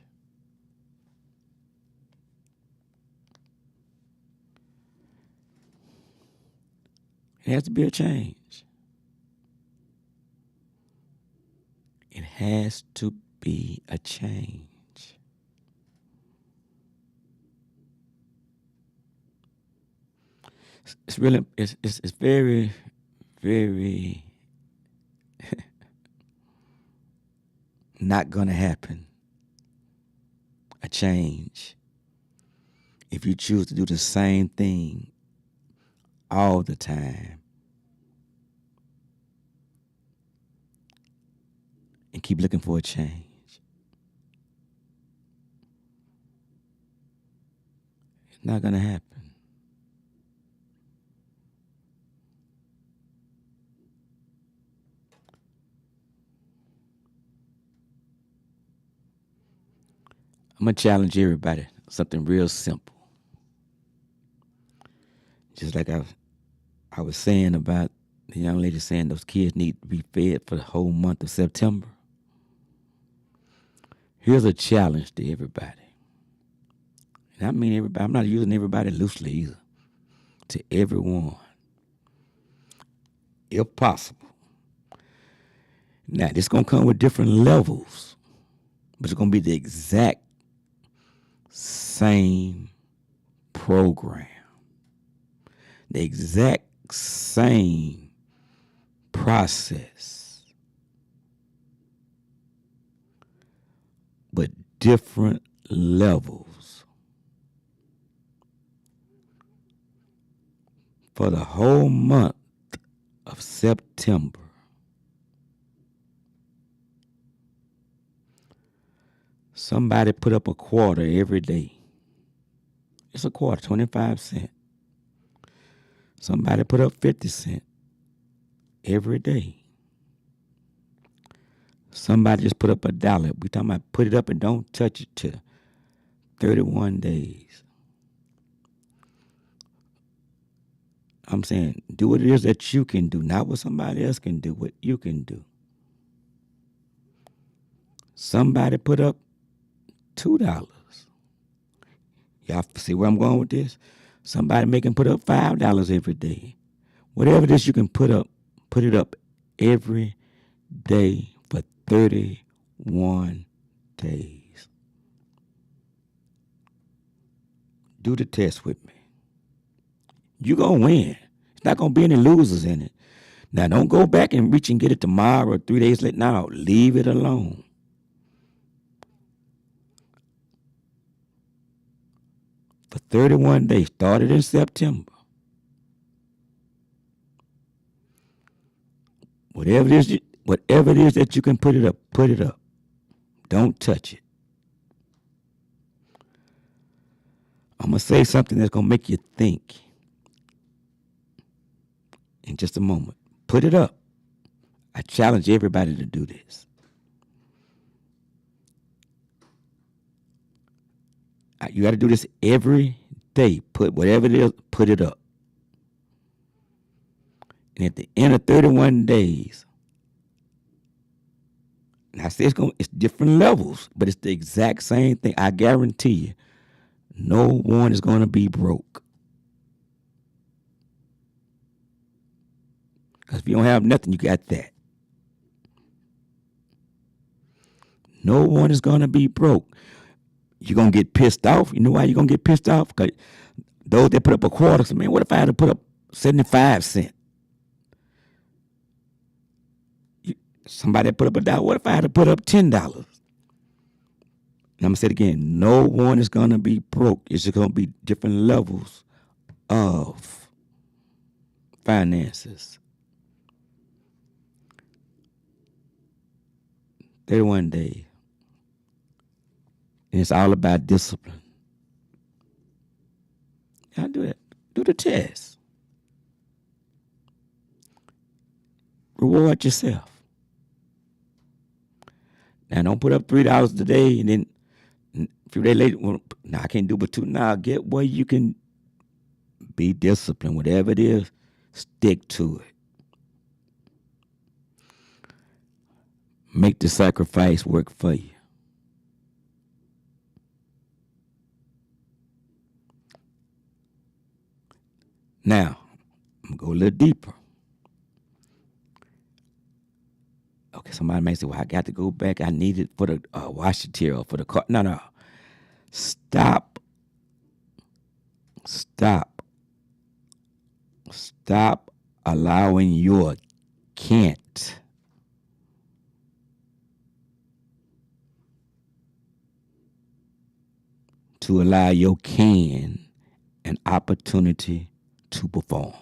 It has to be a change. It has to be a change. It's really, it's very, very not going to happen. A change. If you choose to do the same thing all the time and keep looking for a change. It's not going to happen. I'm going to challenge everybody. Something real simple. Just like I was saying about the young lady saying those kids need to be fed for the whole month of September. Here's a challenge to everybody. And I mean everybody. I'm not using everybody loosely either. To everyone. If possible. Now, this is going to come with different levels. But it's going to be the exact same program. The exact same process, but different levels. For the whole month of September, somebody put up a quarter every day. It's a quarter, 25 cents. Somebody put up 50 cents every day. Somebody just put up $1. We talking about put it up and don't touch it to 31 days. I'm saying do what it is that you can do, not what somebody else can do, what you can do. Somebody put up $2. Y'all see where I'm going with this? Somebody making put up $5 every day. Whatever it is you can put it up every day for 31 days. Do the test with me. You're going to win. It's not going to be any losers in it. Now, don't go back and reach and get it tomorrow or 3 days later. No, leave it alone. For 31 days, started in September. Whatever it is that you can put it up, put it up. Don't touch it. I'm going to say something that's going to make you think in just a moment. Put it up. I challenge everybody to do this. You got to do this every day. Put whatever it is, put it up. And at the end of 31 days, and I say it's different levels, but it's the exact same thing. I guarantee you, no one is going to be broke. Because if you don't have nothing, you got that. No one is going to be broke. You're going to get pissed off. You know why you're going to get pissed off? Because those that put up a quarter say, man, what if I had to put up 75 cents? Somebody put up $1. What if I had to put up $10? And I'm gonna say it again. No one is gonna be broke. It's just gonna be different levels of finances. 31 days. And it's all about discipline. I do it. Do the test. Reward yourself. Now, don't put up $3 today and then a few days later, well, now I can't do but $2. Now, get where you can be disciplined. Whatever it is, stick to it. Make the sacrifice work for you. Now, I'm going to go a little deeper. Okay, somebody may say, well, I got to go back. I need it for the washateer or for the car. No. Stop allowing your can't to allow your can an opportunity to perform.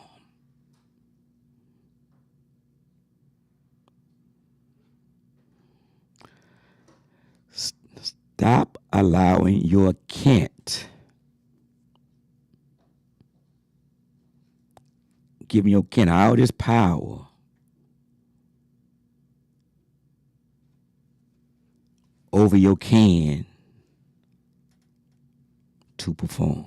Stop allowing your can't, giving your can all this power over your can to perform.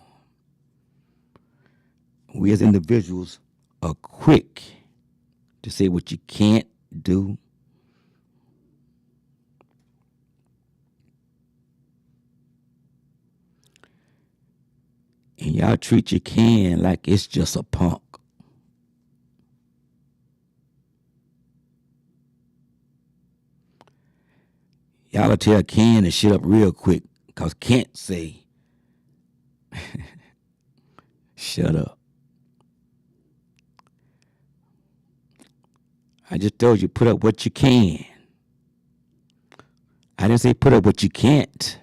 We as individuals are quick to say what you can't do. And y'all treat your can like it's just a punk. Y'all will tell Ken to shut up real quick because can't say, shut up. I just told you, put up what you can. I didn't say put up what you can't.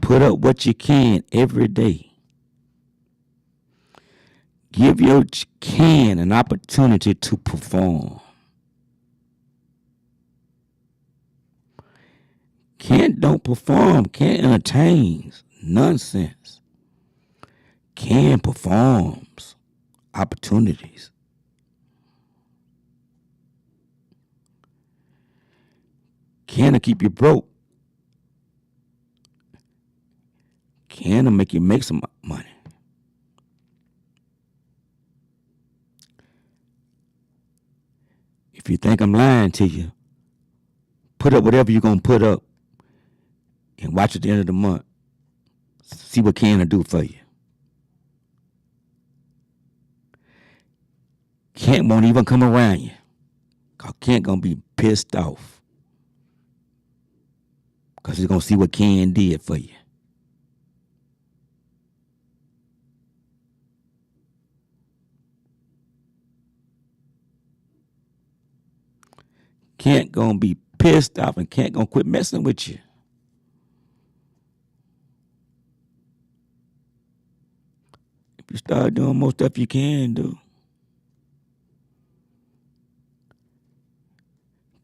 Put up what you can every day. Give your can an opportunity to perform. Can don't perform. Can entertains. Nonsense. Can performs. Opportunities. Can keep you broke. Can make you make some money. If you think I'm lying to you, put up whatever you're going to put up and watch at the end of the month. See what Can will do for you. Can won't even come around you. Because Can going to be pissed off. Because he's going to see what Can did for you. Can't gonna be pissed off and can't gonna quit messing with you. If you start doing more stuff you can do.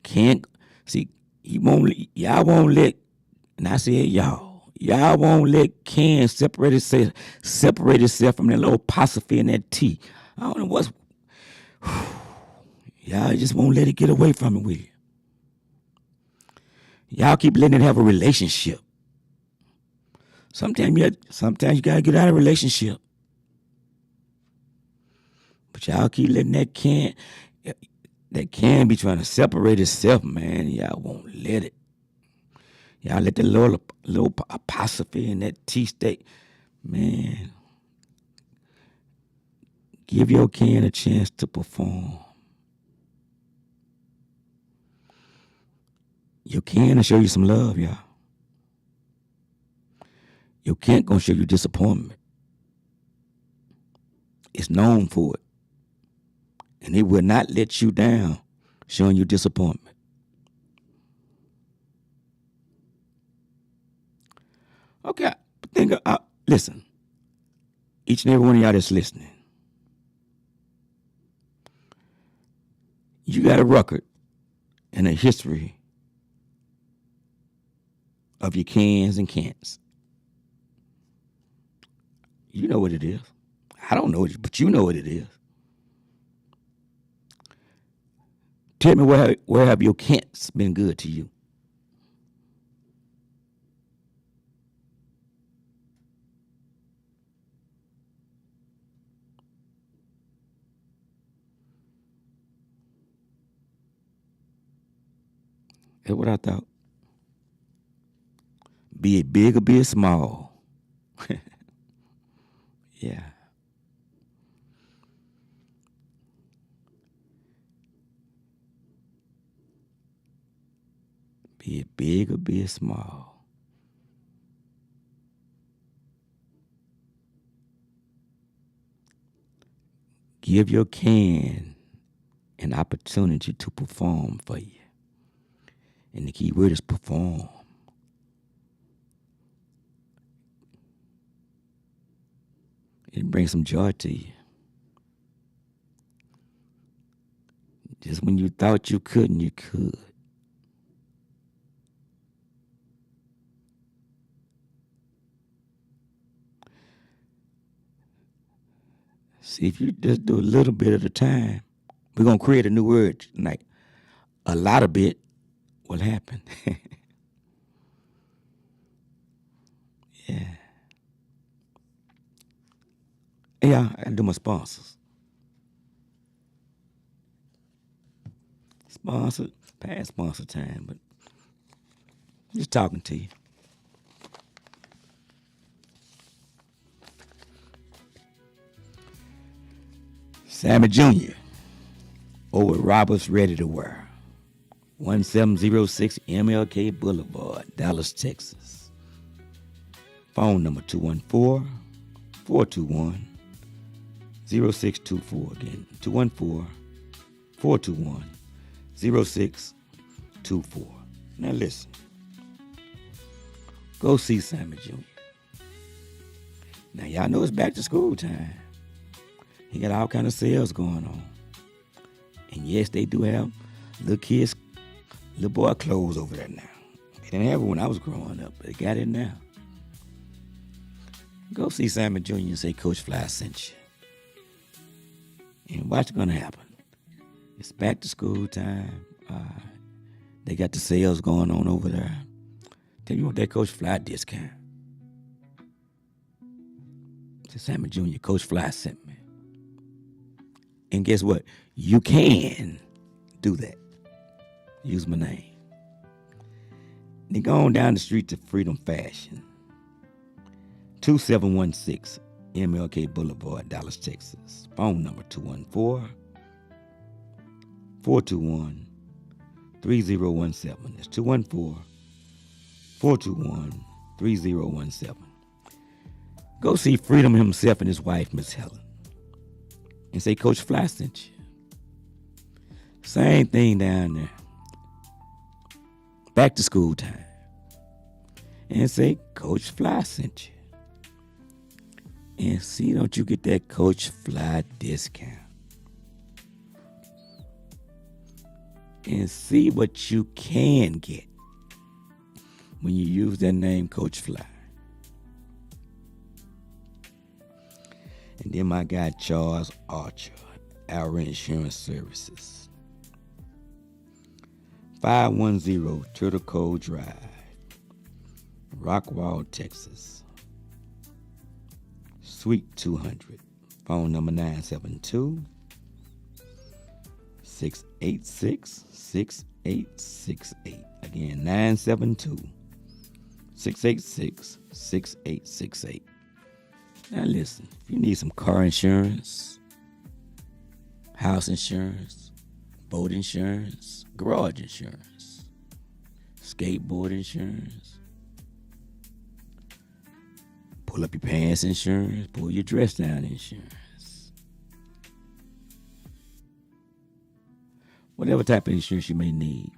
Can't see y'all won't let, and I said y'all won't let Can separate itself from that little apostrophe in that T. I don't know what's y'all just won't let it get away from it with you. Y'all keep letting it have a relationship. Sometimes you gotta get out of a relationship. But y'all keep letting that can be trying to separate itself, man. Y'all won't let it. Y'all let the little apostrophe in that T state, man. Give your can a chance to perform. Your can will show you some love, y'all. Your can gonna show you disappointment. It's known for it. And it will not let you down. showing you disappointment. Okay, but listen. Each and every one of y'all that's listening, you got a record and a history of your cans and can'ts. You know what it is. I don't know it, but you know what it is. Tell me where have your can'ts been good to you? That's what I thought. Be it big or be it small. Yeah. Be it big or be it small. Give your can an opportunity to perform for you. And the key word is perform. It brings some joy to you. Just when you thought you couldn't, you could. See, if you just do a little bit at a time, we're going to create a new word tonight. A lot of bit will happen. Yeah. Yeah, I do my sponsors. Past sponsor time, but just talking to you. Sammy Jr. over at Roberts Ready to Wear. 1706 MLK Boulevard, Dallas, Texas. Phone number 214-421-0624. Again, 214-421-0624. Now listen. Go see Sammy Jr. Now y'all know it's back to school time. He got all kind of sales going on. And yes, they do have little boy clothes over there now. They didn't have it when I was growing up, but they got it now. Go see Sammy Jr. and say Coach Fly sent you. And what's going to happen? It's back to school time. They got the sales going on over there. Tell you what, that Coach Fly discount. Say Sammy Jr., Coach Fly sent me. And guess what? You can do that. Use my name. Then go on down the street to Freedom Fashion. 2716 MLK Boulevard, Dallas, Texas. Phone number 214-421-3017. That's 214-421-3017. Go see Freedom himself and his wife, Miss Helen. And say Coach Fly sent you. Same thing down there. Back to school time. And say Coach Fly sent you. And see, don't you get that Coach Fly discount. And see what you can get when you use that name, Coach Fly. And then my guy, Charles Archer, our insurance services. 510 Turtle Cove Drive, Rockwall, Texas. Suite 200. Phone number 972-686-6868. Again, 972-686-6868. Now listen, if you need some car insurance, house insurance, boat insurance, garage insurance, skateboard insurance, pull up your pants insurance, pull your dress down insurance. whatever type of insurance you may need.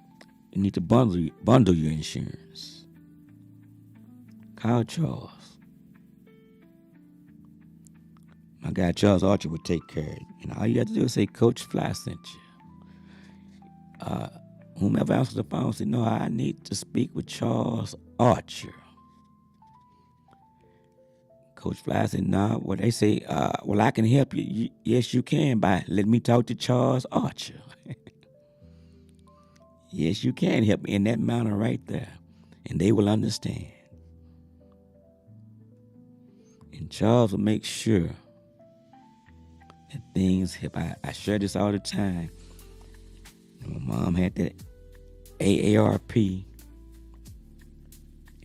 You need to bundle your insurance. Call Charles. My guy Charles Archer would take care of it. And all you have to do is say, Coach Fly sent you. Whomever answers the phone said, no, I need to speak with Charles Archer. Coach Fly said, no. Well, they say, well, I can help you. Yes, you can by letting me talk to Charles Archer. Yes, you can help me in that manner right there. And they will understand. And Charles will make sure that things happen. I share this all the time. My mom had that AARP.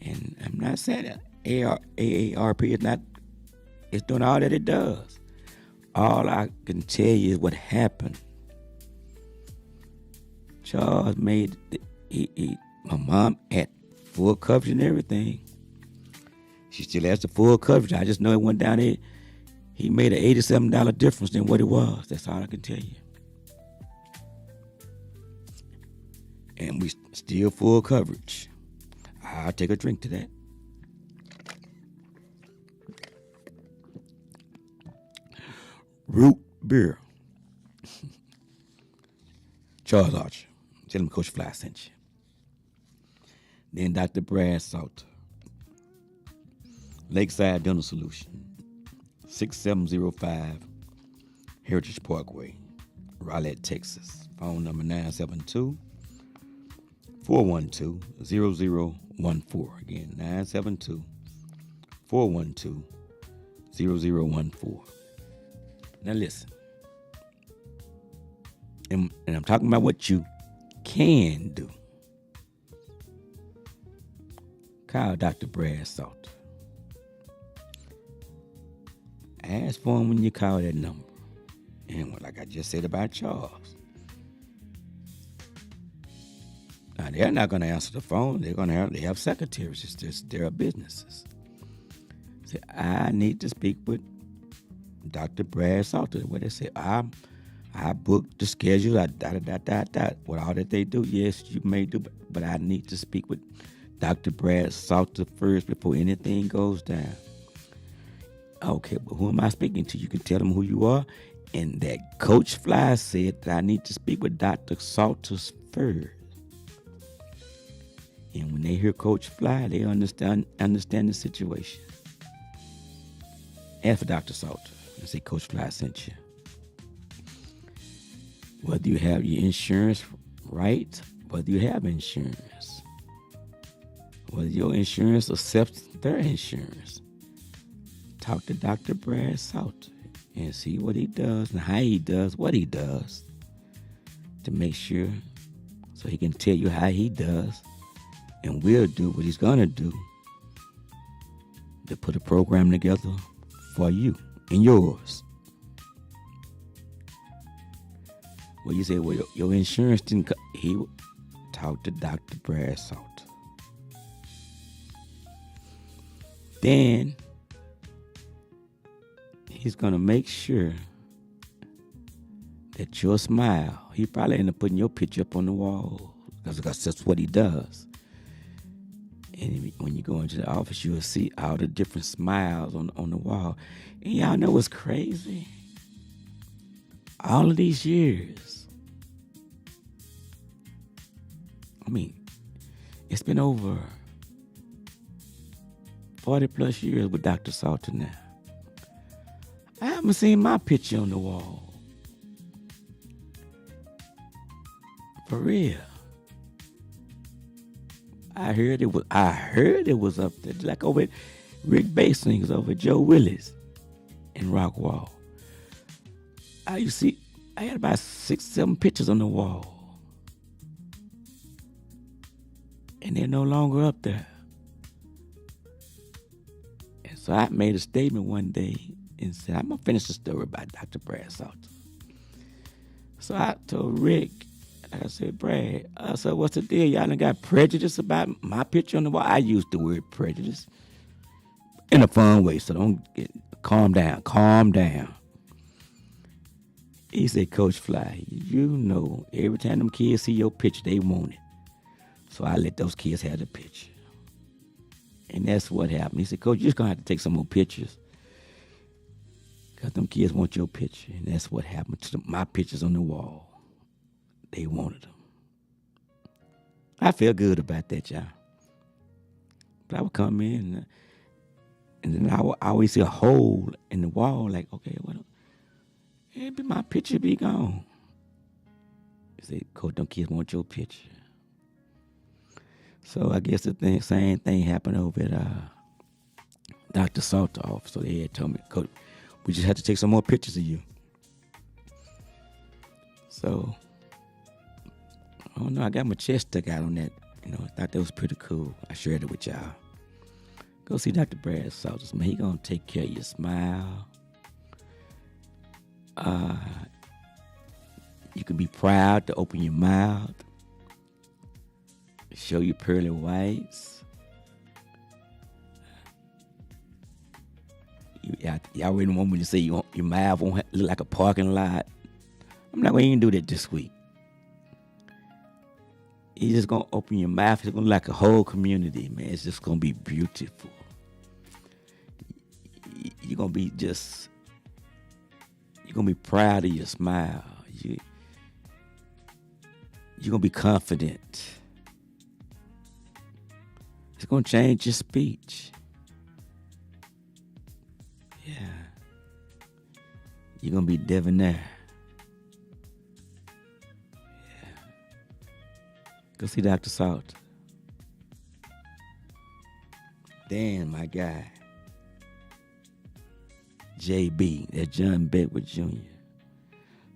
And I'm not saying that AARP is not, it's doing all that it does. All I can tell you is what happened. Charles made, my mom had full coverage and everything. She still has the full coverage. I just know it went down there. He made an $87 difference than what it was. That's all I can tell you. And we still full coverage. I'll take a drink to that. Root beer. Charles Archer. Tell him Coach Fly sent you. Then Dr. Brad Salter. Lakeside Dental Solution. 6705 Heritage Parkway, Rowlett, Texas. Phone number 972-412-0014. Again, 972-412-0014. Now listen. And I'm talking about what you can do. Call Dr. Brad Salter. Ask for him when you call that number. And like I just said about Charles. Now, they're not going to answer the phone. They have secretaries. It's just their businesses. Say, I need to speak with Dr. Brad Salter. What they say, I booked the schedule, with all that they do. Yes, you may do, but I need to speak with Dr. Brad Salter first before anything goes down. Okay, but who am I speaking to? You can tell them who you are. And that Coach Fly said that I need to speak with Dr. Salter first. And when they hear Coach Fly, they understand the situation. Ask for Dr. Salter and say Coach Fly sent you. Whether you have your insurance right, whether you have insurance, whether your insurance accepts their insurance, talk to Dr. Brad Salter and see what he does and how he does what he does to make sure so he can tell you how he does and will do what he's going to do to put a program together for you and yours. Well, you say, well, your insurance didn't he talked to Dr. Brad Salter. Then he's going to make sure that your smile, he probably end up putting your picture up on the wall because that's what he does. And when you go into the office, you'll see all the different smiles on the wall. And y'all know what's crazy? All of these years, I mean, it's been over 40 plus years with Dr. Salter now. I haven't seen my picture on the wall. For real. I heard it was up there. Like over at Rick Basings, over at Joe Willis in Rockwall. I had about 6, 7 pictures on the wall. And they're no longer up there. And so I made a statement one day and said, I'm going to finish the story about Dr. Brad Salter. So I told Rick, I said, Brad, so what's the deal? Y'all done got prejudice about my picture on the wall? I used the word prejudice in a fun way, so calm down. He said, Coach Fly, you know, every time them kids see your picture, they want it. So I let those kids have the picture. And that's what happened. He said, Coach, you're just going to have to take some more pictures. Because them kids want your picture. And that's what happened to my pictures on the wall. They wanted them. I feel good about that, y'all. But I would come in and then I would always see a hole in the wall, like, okay, well, maybe my picture be gone. He said, Coach, them kids want your picture. So I guess the same thing happened over at Dr. Salter's office. So they had told me, Coach, we just had to take some more pictures of you. So, I don't know, I got my chest stuck out on that. You know, I thought that was pretty cool. I shared it with y'all. Go see Dr. Brad Salters, man. He gonna take care of your smile. You can be proud to open your mouth. Show your pearly whites. Y'all really want me to say your mouth won't look like a parking lot. I'm not going to even do that this week. You're just going to open your mouth. It's going to look like a whole community, man. It's just going to be beautiful. You're going to be you're going to be proud of your smile. You're going to be confident. It's going to change your speech. Yeah. You're going to be debonair. Yeah. Go see Dr. Salt. Dan, my guy. JB, that's John Bedford Jr.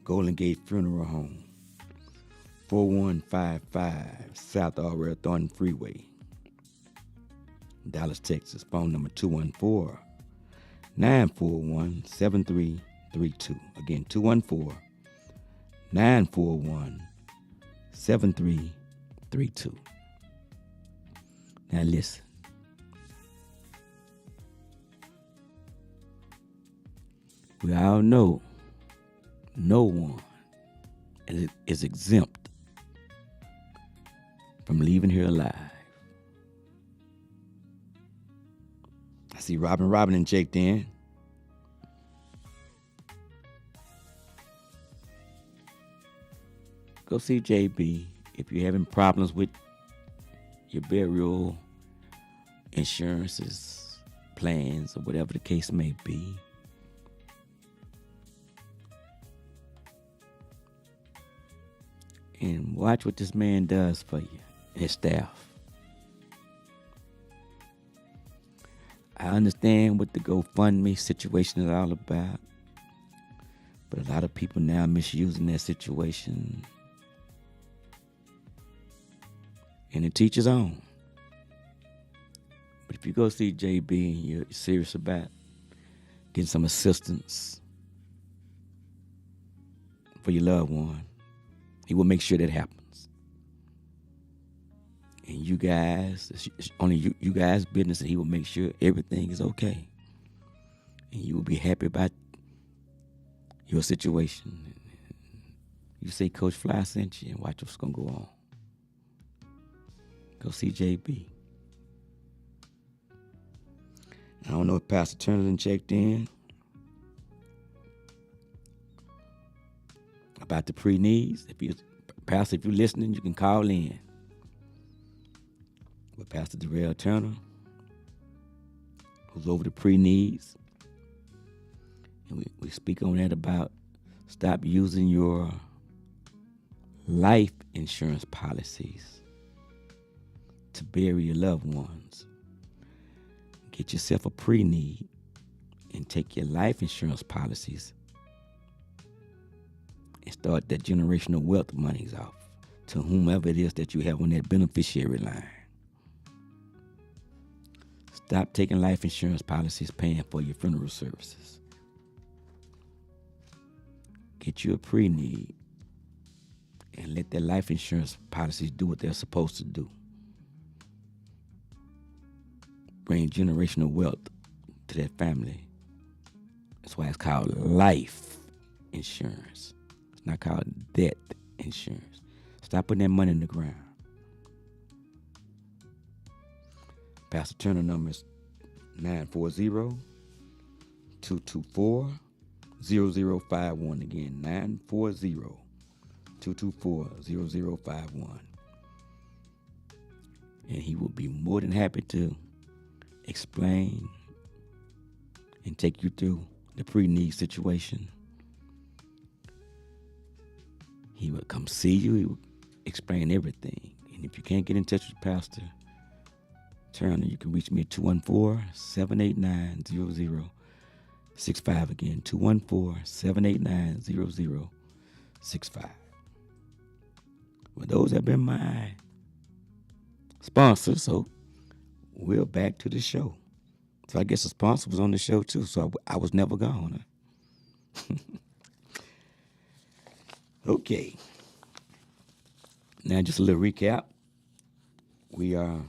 Golden Gate Funeral Home. 4155 South Aurora Thornton Freeway. Dallas, Texas. Phone number 214-941-7332. Again, 214-941-7332. Now listen. We all know no one is exempt from leaving here alive. I see Robin and Jake then. Go see JB if you're having problems with your burial insurances, plans, or whatever the case may be. And watch what this man does for you and his staff. I understand what the GoFundMe situation is all about, but a lot of people now misusing that situation. And it teaches on. But if you go see JB and you're serious about getting some assistance for your loved one, he will make sure that happens. And you guys, it's only you guys' business, and he will make sure everything is okay. And you will be happy about your situation. You say Coach Fly sent you, and watch what's going to go on. Go see JB. I don't know if Pastor Turner checked in about the pre-needs. Pastor, if you're listening, you can call in. With Pastor Darrell Turner, who's over the pre-needs. And we speak on that about stop using your life insurance policies to bury your loved ones. Get yourself a pre-need and take your life insurance policies and start that generational wealth monies off to whomever it is that you have on that beneficiary line. Stop taking life insurance policies paying for your funeral services. Get you a pre-need and let that life insurance policies do what they're supposed to do. Bring generational wealth to that family. That's why it's called life insurance. It's not called death insurance. Stop putting that money in the ground. Pastor Turner number is 940-224-0051. Again, 940-224-0051. And he will be more than happy to explain and take you through the pre-need situation. He will come see you. He will explain everything. And if you can't get in touch with Pastor Turner, you can reach me at 214-789-0065. Again, 214-789-0065. Well, those have been my sponsors, so we're back to the show. So I guess the sponsor was on the show too, so I was never gone. Huh? Okay. Now just a little recap. We are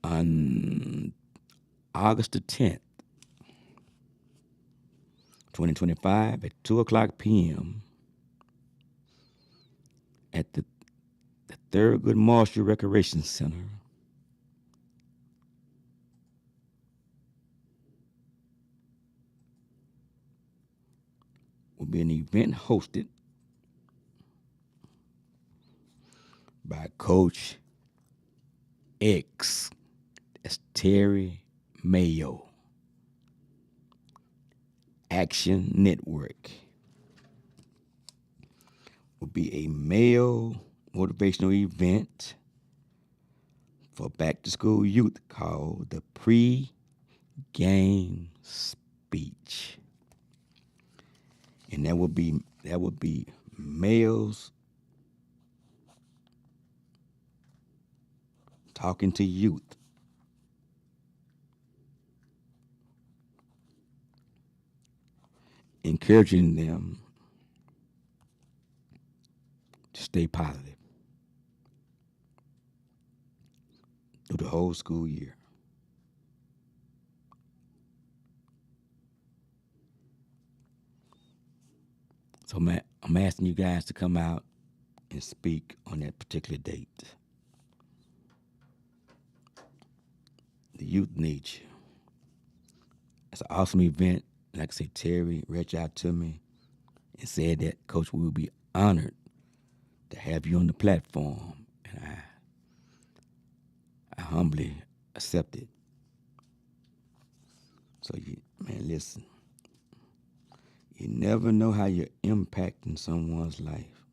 on August the 10th, 2025 at 2 o'clock p.m. at the Thurgood Marshall Recreation Center. Will be an event hosted by Coach X. That's Terry Mayo. Action Network. Will be a male motivational event for back-to-school youth called the Pre-Game Speech. And that would be males talking to youth. Encouraging them to stay positive through the whole school year. So I'm asking you guys to come out and speak on that particular date. The youth need you. It's an awesome event. Like I say, Terry reached out to me and said that, Coach, we will be honored to have you on the platform. And I humbly accept it. So, listen. You never know how you're impacting someone's life.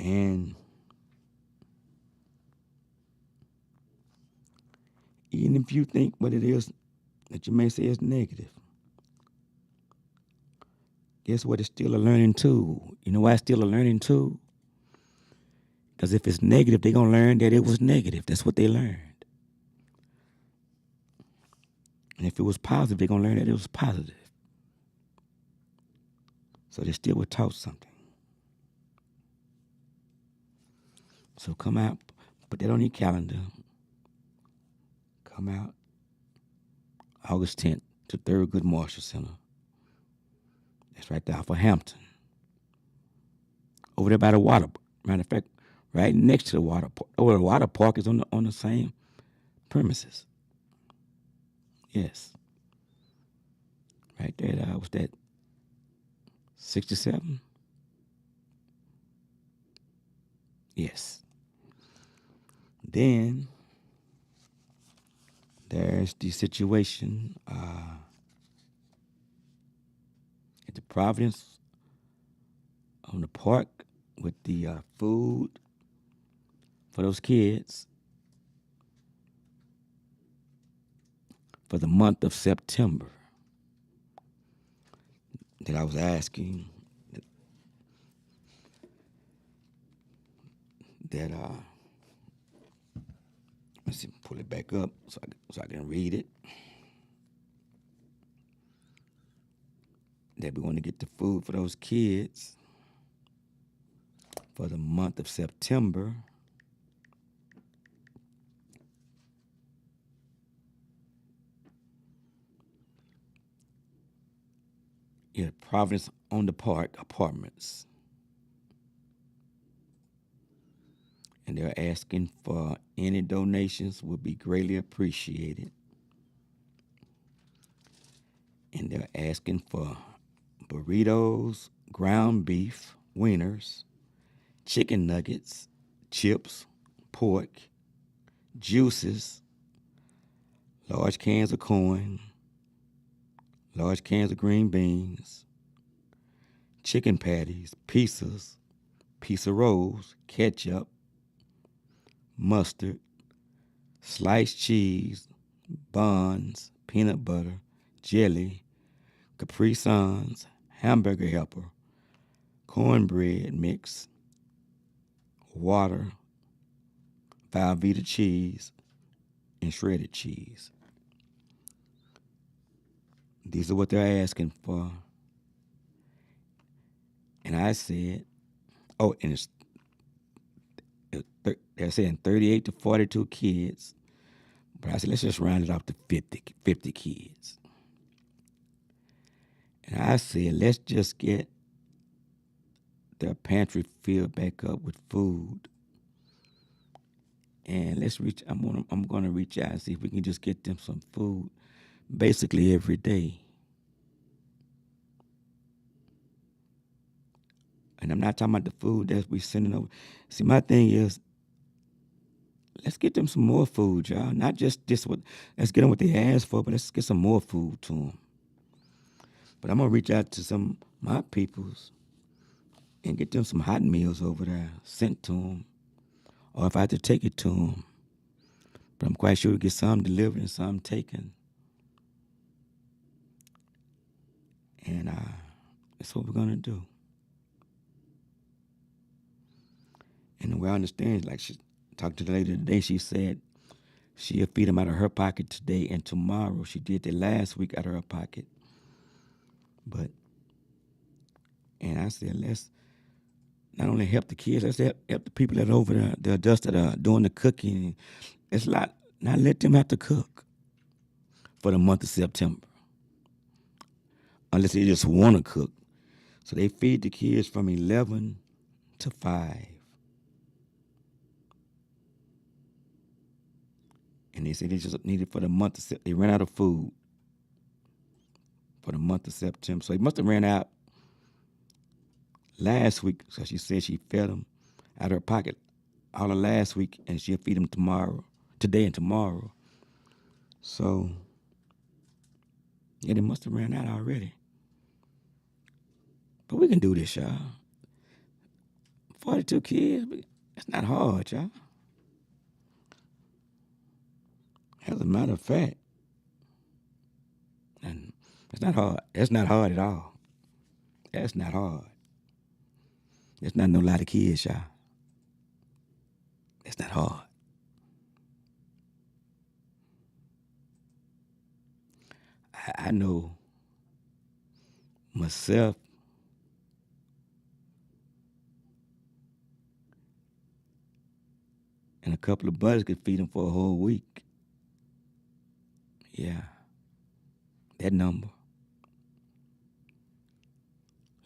And even if you think what it is that you may say is negative, guess what? It's still a learning tool. You know why it's still a learning tool? Because if it's negative, they're going to learn that it was negative. That's what they learned. And if it was positive, they're going to learn that it was positive. So they still were taught something. So come out, put that on your calendar. Come out August 10th to Thurgood Marshall Center. That's right there off of Hampton. Over there by the water. Matter of fact, right next to the water park. Oh, the water park is on the same premises. Yes. Right there, was that 67? Yes. Then there's the situation at the Providence on the park with the food for those kids for the month of September that I was asking that let's see, pull it back up so I can read it. That we want to get the food for those kids for the month of September. Yeah, Providence on the Park Apartments. And they're asking for any donations would be greatly appreciated. And they're asking for burritos, ground beef, wieners, chicken nuggets, chips, pork, juices, large cans of corn, large cans of green beans, chicken patties, pizzas, pizza rolls, ketchup, mustard, sliced cheese, buns, peanut butter, jelly, Capri Suns, hamburger helper, cornbread mix, water, Velveeta cheese, and shredded cheese. These are what they're asking for. And I said, oh, and they're saying 38 to 42 kids. But I said, let's just round it off to 50 kids. And I said, let's just get their pantry filled back up with food. And I'm gonna reach out and see if we can just get them some food basically every day. And I'm not talking about the food that we sending over. See, my thing is, let's get them some more food, y'all. Not just this what. Let's get them what they asked for, but let's get some more food to them. But I'm gonna reach out to some of my peoples and get them some hot meals over there sent to them, or if I have to take it to them. But I'm quite sure we get some delivered and some taken. And that's what we're gonna do. And the way I understand, like she talked to the lady today, she said she'll feed them out of her pocket today and tomorrow. She did that last week out of her pocket. And I said, let's not only help the kids, let's help the people that are over there, the adults that are doing the cooking. It's not let them have to cook for the month of September, unless they just want to cook. So they feed the kids from 11 to 5. And they said they just needed for the month of September. They ran out of food for the month of September. So they must have ran out last week. So she said she fed them out of her pocket all of last week, and she'll feed them today and tomorrow. So, yeah, they must have ran out already. But we can do this, y'all. 42 kids, it's not hard, y'all. As a matter of fact, and it's not hard. It's not hard at all. That's not hard. It's not no lot of kids, y'all. It's not hard. I know myself and a couple of buddies could feed them for a whole week. Yeah, that number.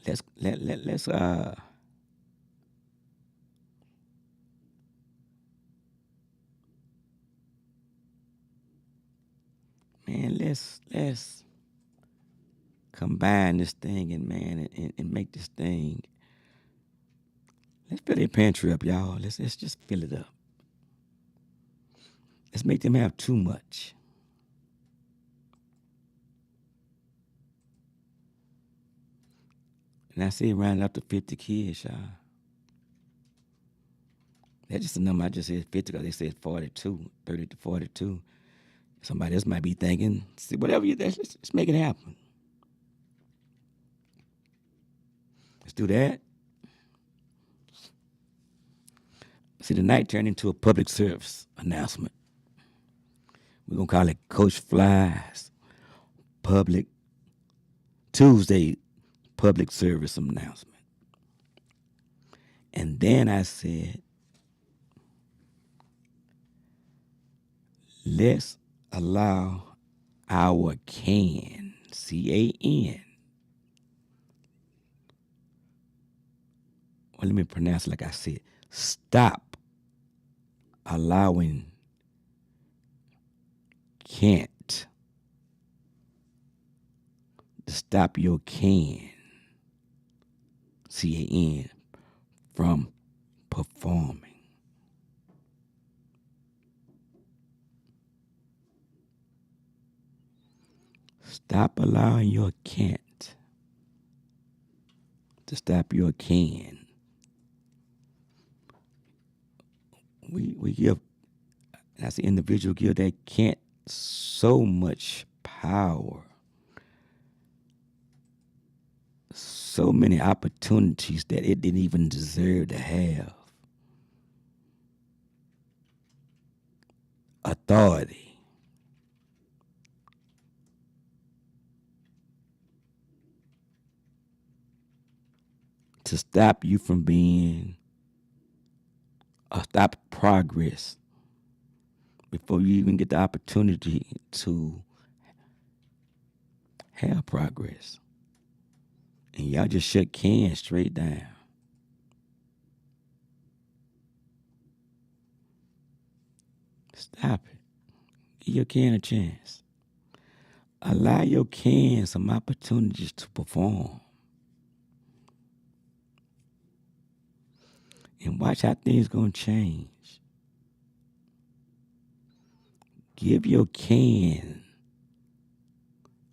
Let's man, let's combine this thing and make this thing. Let's fill their pantry up, y'all. Let's just fill it up. Let's make them have too much. And I say round up to 50 kids, y'all. That's just a number. I just said 50 because they said 42, 30 to 42. Somebody else might be thinking, see, whatever you think, let's make it happen. Let's do that. See, tonight turned into a public service announcement. We're going to call it Coach Fly's Tuesday public service announcement. And then I said, let's allow our CAN Well, let me pronounce it like I said. Stop allowing can't to stop your can, C-A-N, from performing. Stop allowing your can't to stop your can. We give, as an individual, give that can't so much power, so many opportunities that it didn't even deserve to have. Authority. To stop you from being, or stop progress before you even get the opportunity to have progress. And y'all just shut cans straight down. Stop it. Give your can a chance. Allow your can some opportunities to perform. And watch how things gonna change. Give your can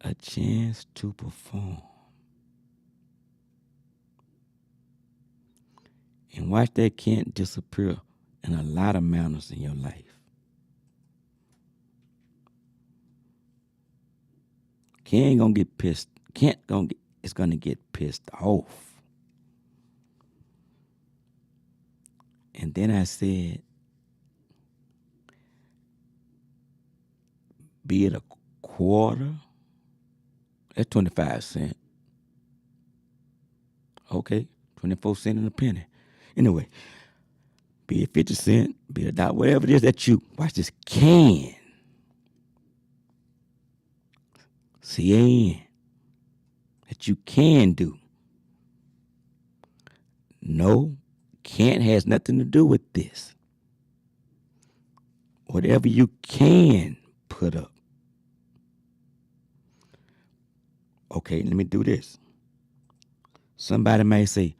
a chance to perform. And watch that can disappear in a lot of manners in your life. Can gonna get pissed. It's gonna get pissed off. And then I said, be it a quarter, that's 25 cents. Okay, 24 cents and a penny. Anyway, be it 50 cents, be it a dollar, whatever it is that you, watch this, can. C-A-N. That you can do. No, can't has nothing to do with this. Whatever you can put up. Okay, let me do this. Somebody may say,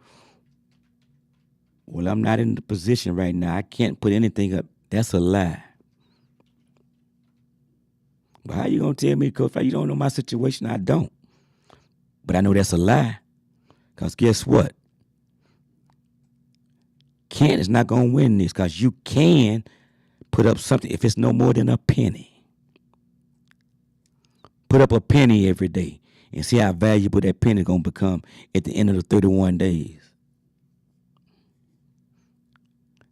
well, I'm not in the position right now. I can't put anything up. That's a lie. But how you going to tell me, Coach, you don't know my situation? I don't. But I know that's a lie. Because guess what? Can't is not going to win this because you can put up something if it's no more than a penny. Put up a penny every day and see how valuable that penny is going to become at the end of the 31 days.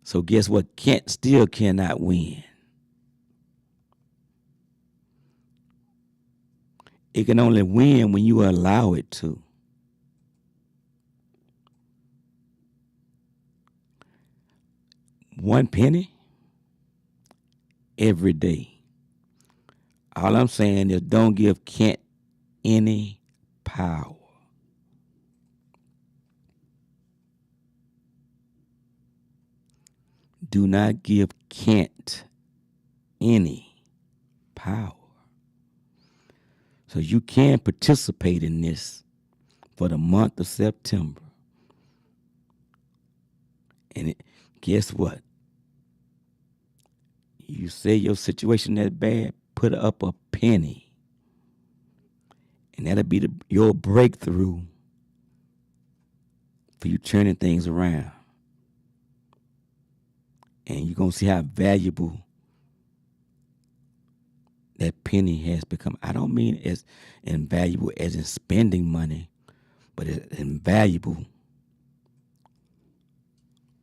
So guess what? Can't still cannot win. It can only win when you allow it to. One penny every day. All I'm saying is don't give can't any power. Do not give can't any power. So you can participate in this for the month of September. And guess what? You say your situation that bad, put up a penny. And that'll be your breakthrough for you turning things around. And you're going to see how valuable that penny has become. I don't mean as invaluable as in spending money, but it's invaluable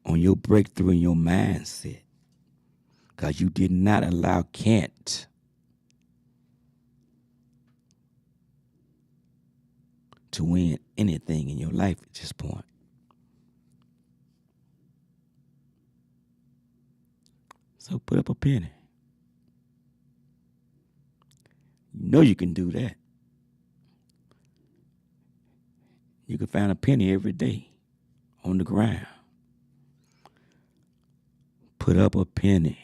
on your breakthrough in your mindset. Because you did not allow can't to win anything in your life at this point. So put up a penny. You know you can do that. You can find a penny every day on the ground. put up a penny.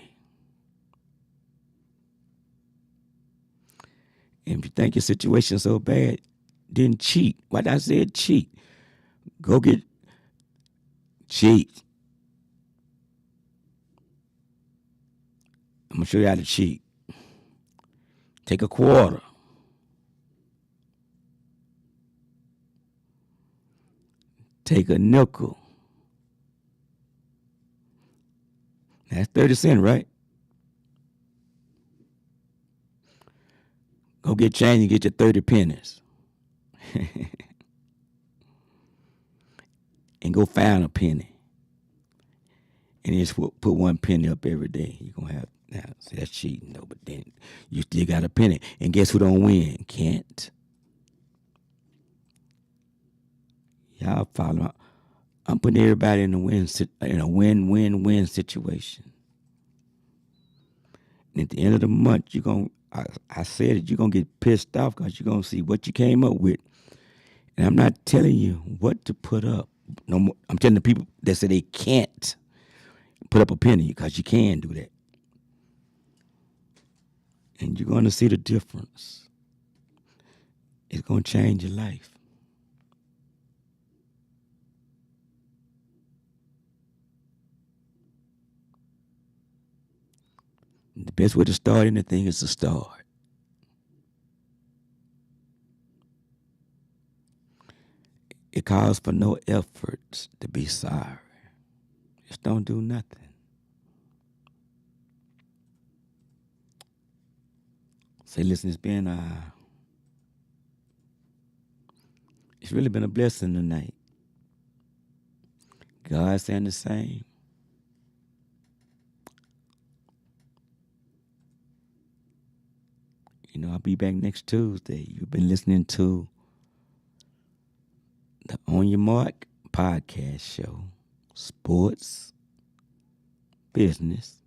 And if you think your situation's so bad, then cheat. What I said, cheat. Go get cheat. I'm gonna show you how to cheat. Take a quarter. Take a nickel. That's 30 cents, right? Go get change and get your 30 pennies. And go find a penny. And just put one penny up every day. You're going to have, now, see, that's cheating, though, but then you still got a penny. And guess who don't win? Kent. Y'all follow. I'm putting everybody in a win-win-win situation. And at the end of the month, I said it, you're going to get pissed off because you're going to see what you came up with. And I'm not telling you what to put up. No more. I'm telling the people that say they can't put up a penny because you can do that. And you're going to see the difference. It's going to change your life. The best way to start anything is to start. It calls for no efforts to be sorry. Just don't do nothing. Say, listen, it's really been a blessing tonight. God saying the same. You know, I'll be back next Tuesday. You've been listening to the On Your Mark podcast show. Sports, business,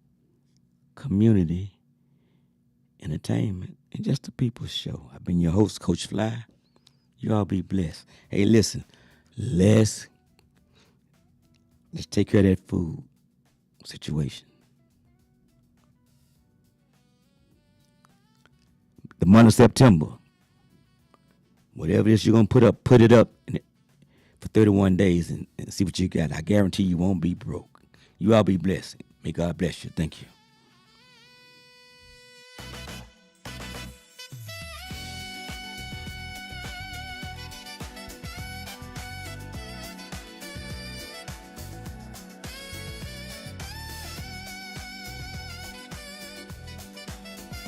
community, entertainment, and just a people's show. I've been your host, Coach Fly. You all be blessed. Hey, listen, let's take care of that food situation. The month of September, whatever it is you're going to put it up for 31 days and see what you got. I guarantee you won't be broke. You all be blessed. May God bless you. Thank you.